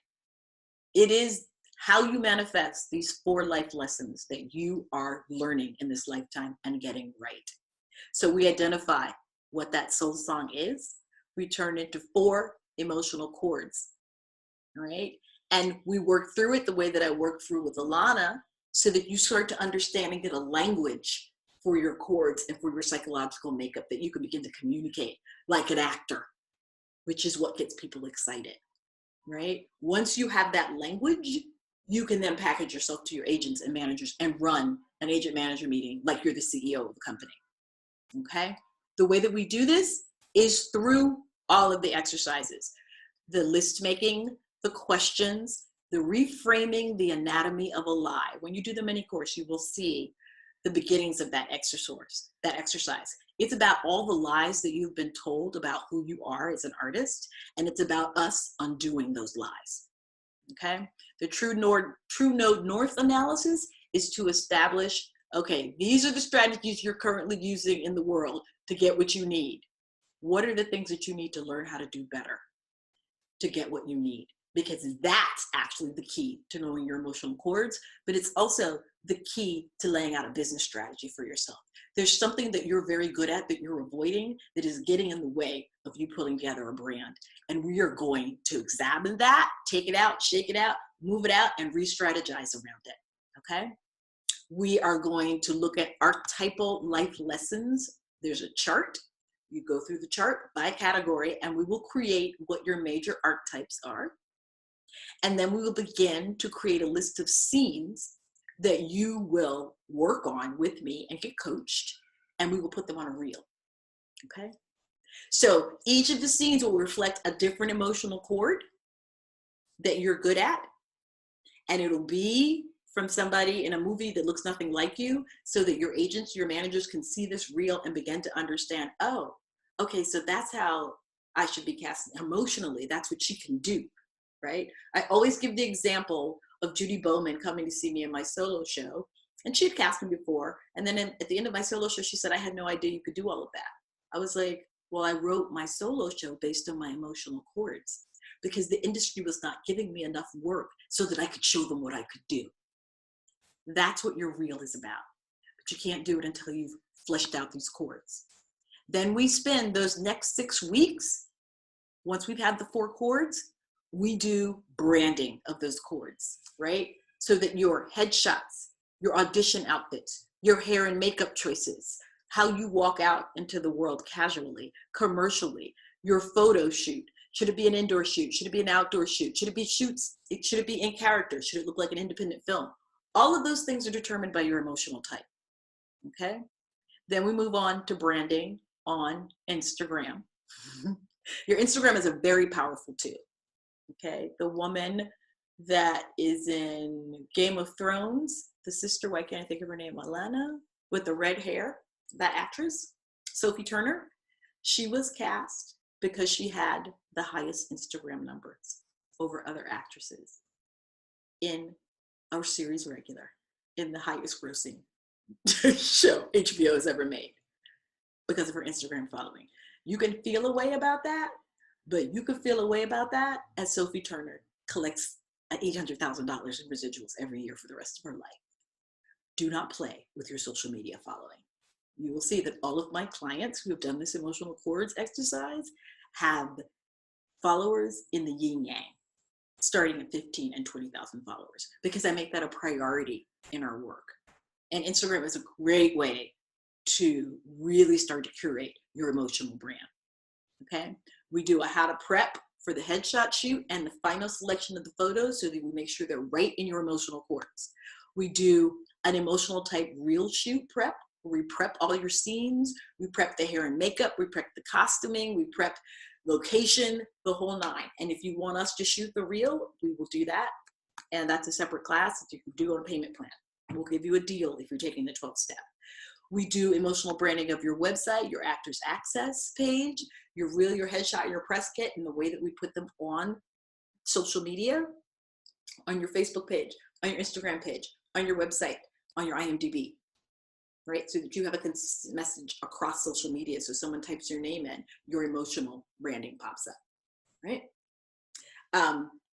It is how you manifest these 4 life lessons that you are learning in this lifetime and getting right. So we identify what that soul song is. We turn it into 4 emotional chords, right? And we work through it the way that I worked through with Alana so that you start to understand and get a language for your chords and for your psychological makeup that you can begin to communicate like an actor, which is what gets people excited, right? Once you have that language, you can then package yourself to your agents and managers and run an agent manager meeting like you're the CEO of the company, okay? The way that we do this is through all of the exercises, the list making, the questions, the reframing the anatomy of a lie. When you do the mini course, you will see the beginnings of that exercise. It's about all the lies that you've been told about who you are as an artist, and it's about us undoing those lies, okay? The True Node North analysis is to establish, okay, these are the strategies you're currently using in the world to get what you need. What are the things that you need to learn how to do better to get what you need? Because that's actually the key to knowing your emotional chords, but it's also the key to laying out a business strategy for yourself. There's something that you're very good at that you're avoiding that is getting in the way of you putting together a brand. And we are going to examine that, take it out, shake it out, move it out, and re-strategize around it, okay? We are going to look at archetypal life lessons. There's a chart. You go through the chart by category, and we will create what your major archetypes are. And then we will begin to create a list of scenes that you will work on with me and get coached, and we will put them on a reel, okay? So each of the scenes will reflect a different emotional chord that you're good at, and it'll be from somebody in a movie that looks nothing like you, so that your agents, your managers can see this reel and begin to understand, oh, okay, so that's how I should be casting emotionally. That's what she can do, right? I always give the example of Judy Bowman coming to see me in my solo show, and she had cast me before, and then at the end of my solo show, she said, I had no idea you could do all of that. I was like, well, I wrote my solo show based on my emotional chords because the industry was not giving me enough work so that I could show them what I could do. That's what your reel is about, but you can't do it until you've fleshed out these chords. Then we spend those next 6 weeks, once we've had the 4 chords, we do branding of those chords, right? So that your headshots, your audition outfits, your hair and makeup choices, how you walk out into the world casually, commercially, your photo shoot, Should it be an indoor shoot? Should it be an outdoor shoot? Should it be shoots? Should it be in character? Should it look like an independent film? All of those things are determined by your emotional type, okay? Then we move on to branding on Instagram. Your Instagram is a very powerful tool, okay? The woman that is in Game of Thrones, the sister, why can't I think of her name, Alana, with the red hair, that actress, Sophie Turner, she was cast because she had the highest Instagram numbers over other actresses in our series regular, in the highest grossing show HBO has ever made because of her Instagram following. You can feel a way about that, but you can feel a way about that as Sophie Turner collects $800,000 in residuals every year for the rest of her life. Do not play with your social media following. You will see that all of my clients who have done this emotional cords exercise have followers in the yin yang, starting at 15 and 20,000 followers, because I make that a priority in our work. And Instagram is a great way to really start to curate your emotional brand, okay? We do a how to prep for the headshot shoot and the final selection of the photos so that we make sure they're right in your emotional cords. We do an emotional type reel shoot prep. We prep all your scenes. We prep the hair and makeup. We prep the costuming. We prep location, the whole nine. And if you want us to shoot the reel, we will do that. And that's a separate class that you can do on a payment plan. We'll give you a deal if you're taking the 12th step. We do emotional branding of your website, your Actors Access page, your reel, your headshot, your press kit, and the way that we put them on social media, on your Facebook page, on your Instagram page, on your website, on your IMDb, right? So that you have a consistent message across social media. So someone types your name in, your emotional branding pops up, right?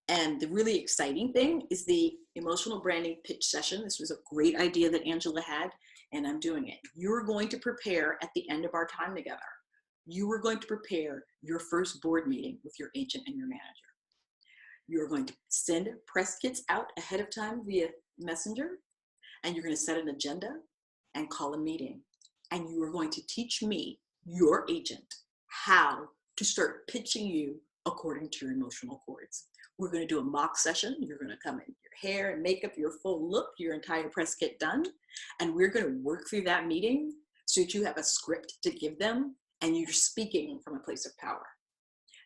And the really exciting thing is the emotional branding pitch session. This was a great idea that Angela had, and I'm doing it. You're going to prepare at the end of our time together. You are going to prepare your first board meeting with your agent and your manager. You're going to send press kits out ahead of time via Messenger, and you're going to set an agenda and call a meeting. And you are going to teach me, your agent, how to start pitching you according to your emotional cords. We're going to do a mock session. You're going to come in your hair and makeup, your full look, your entire press kit done. And we're going to work through that meeting so that you have a script to give them and you're speaking from a place of power.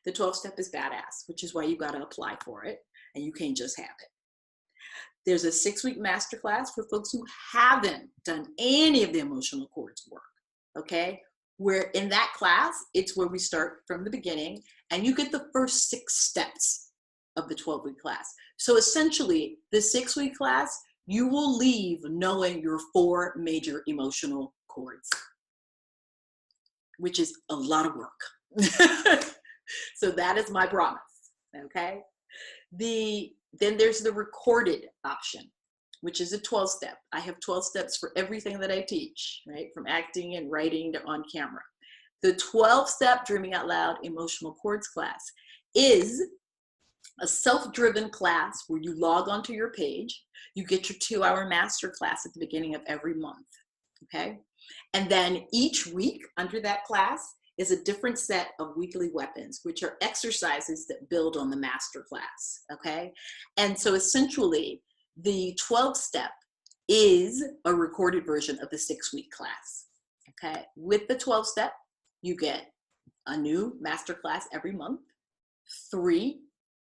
The 12th step is badass, which is why you got to apply for it and you can't just have it. There's a 6-week masterclass for folks who haven't done any of the emotional cords work, okay? Where in that class, it's where we start from the beginning and you get the first 6 steps of the 12-week class. So essentially, the 6-week class, you will leave knowing your 4 major emotional cords, which is a lot of work. So that is my promise, okay? Then there's the recorded option, which is a 12-step. I have 12 steps for everything that I teach, right? From acting and writing to on camera. The 12-step Dreaming Out Loud Emotional Cords class is a self-driven class where you log onto your page, you get your 2-hour master class at the beginning of every month, okay? And then each week under that class is a different set of weekly weapons, which are exercises that build on the master class, okay? And so essentially, the 12th step is a recorded version of the 6-week class, okay? With the 12th step, you get a new master class every month, 3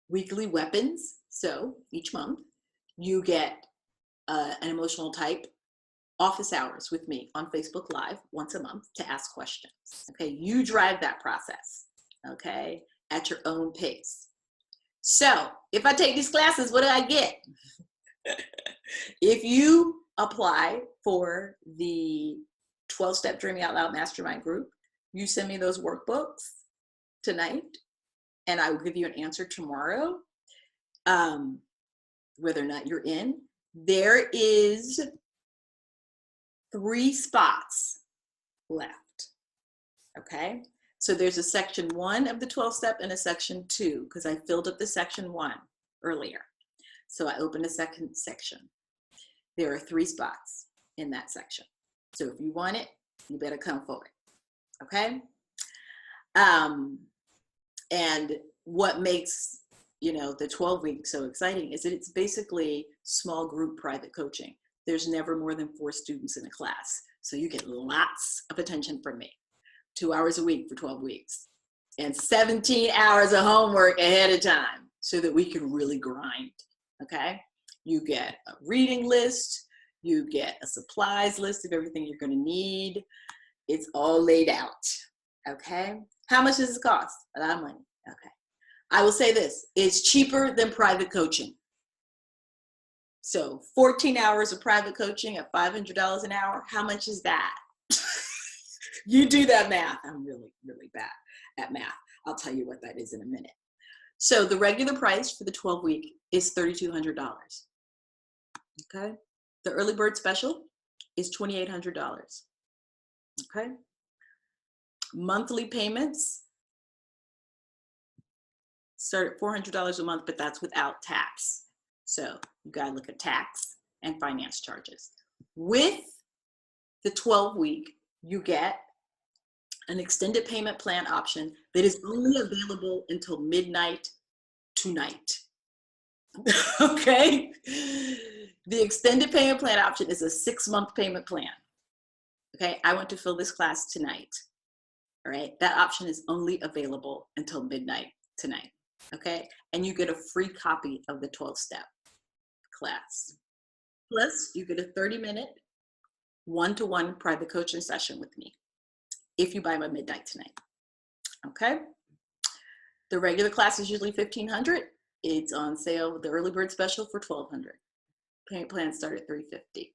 weekly weapons. So each month you get an emotional type office hours with me on Facebook Live once a month to ask questions. Okay, you drive that process, okay, at your own pace. So if I take these classes, what do I get? If you apply for the 12-step Dreaming Out Loud Mastermind group, you send me those workbooks tonight, and I will give you an answer tomorrow, whether or not you're in. There is 3 spots left, okay? So there's a section 1 of the 12-step and a section 2, because I filled up the section 1 earlier. So I opened a second section. There are 3 spots in that section. So if you want it, you better come for it, okay? And what makes, the 12-week so exciting is that it's basically small group private coaching. There's never more than 4 students in a class. So you get lots of attention from me. 2 hours a week for 12 weeks. And 17 hours of homework ahead of time so that we can really grind, okay? You get a reading list. You get a supplies list of everything you're gonna need. It's all laid out, okay? How much does it cost? A lot of money, okay. I will say this, it's cheaper than private coaching. So 14 hours of private coaching at $500 an hour, how much is that? You do that math. I'm really, really bad at math. I'll tell you what that is in a minute. So the regular price for the 12-week is $3,200, okay? The early bird special is $2,800, okay? Monthly payments start at $400 a month, but that's without tax. So you gotta look at tax and finance charges. With the 12-week, you get an extended payment plan option that is only available until midnight tonight. Okay? The extended payment plan option is a 6-month payment plan. Okay, I want to fill this class tonight. All right, that option is only available until midnight tonight. Okay, and you get a free copy of the 12-step class. Plus, you get a 30-minute one-to-one private coaching session with me if you buy by midnight tonight. Okay, the regular class is usually $1,500. It's on sale with the early bird special for $1,200. Payment plans start at $350.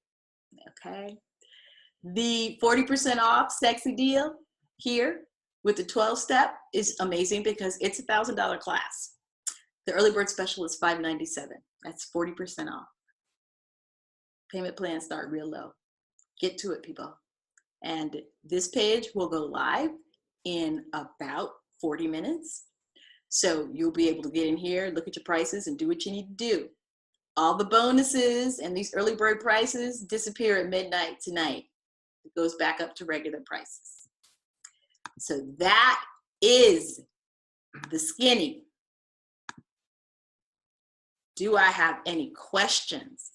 Okay, the 40% off sexy deal here with the 12-step is amazing because it's a $1,000 class. The early bird special is $597. That's 40% off. Payment plans start real low. Get to it, people. And this page will go live in about 40 minutes. So you'll be able to get in here, look at your prices, and do what you need to do. All the bonuses and these early bird prices disappear at midnight tonight. It goes back up to regular prices. So that is the skinny. Do I have any questions,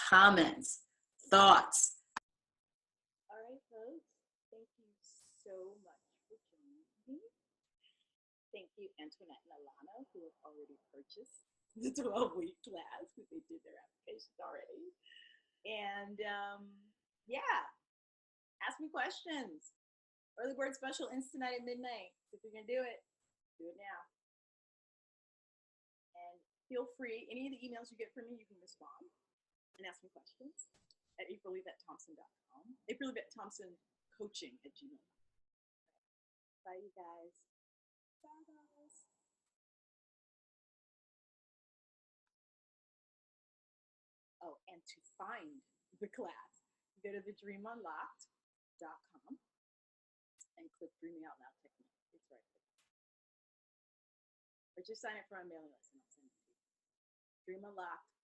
comments, thoughts? All right, folks, thank you so much for joining me. Thank you, Antoinette and Alana, who have already purchased the 12-week class because they did their applications already. And yeah, ask me questions. Early bird special ends tonight at midnight. If you're gonna do it now. And feel free, any of the emails you get from me, you can respond and ask me questions at april.thompson.com. april.thompsoncoaching@gmail.com. Bye, you guys. Bye, guys. Oh, and to find the class, go to thedreamunlocked.com and click Dreaming Out Loud Technique. It's right there. Or just sign up for our mailing list and I'll send it to you. Dream Unlocked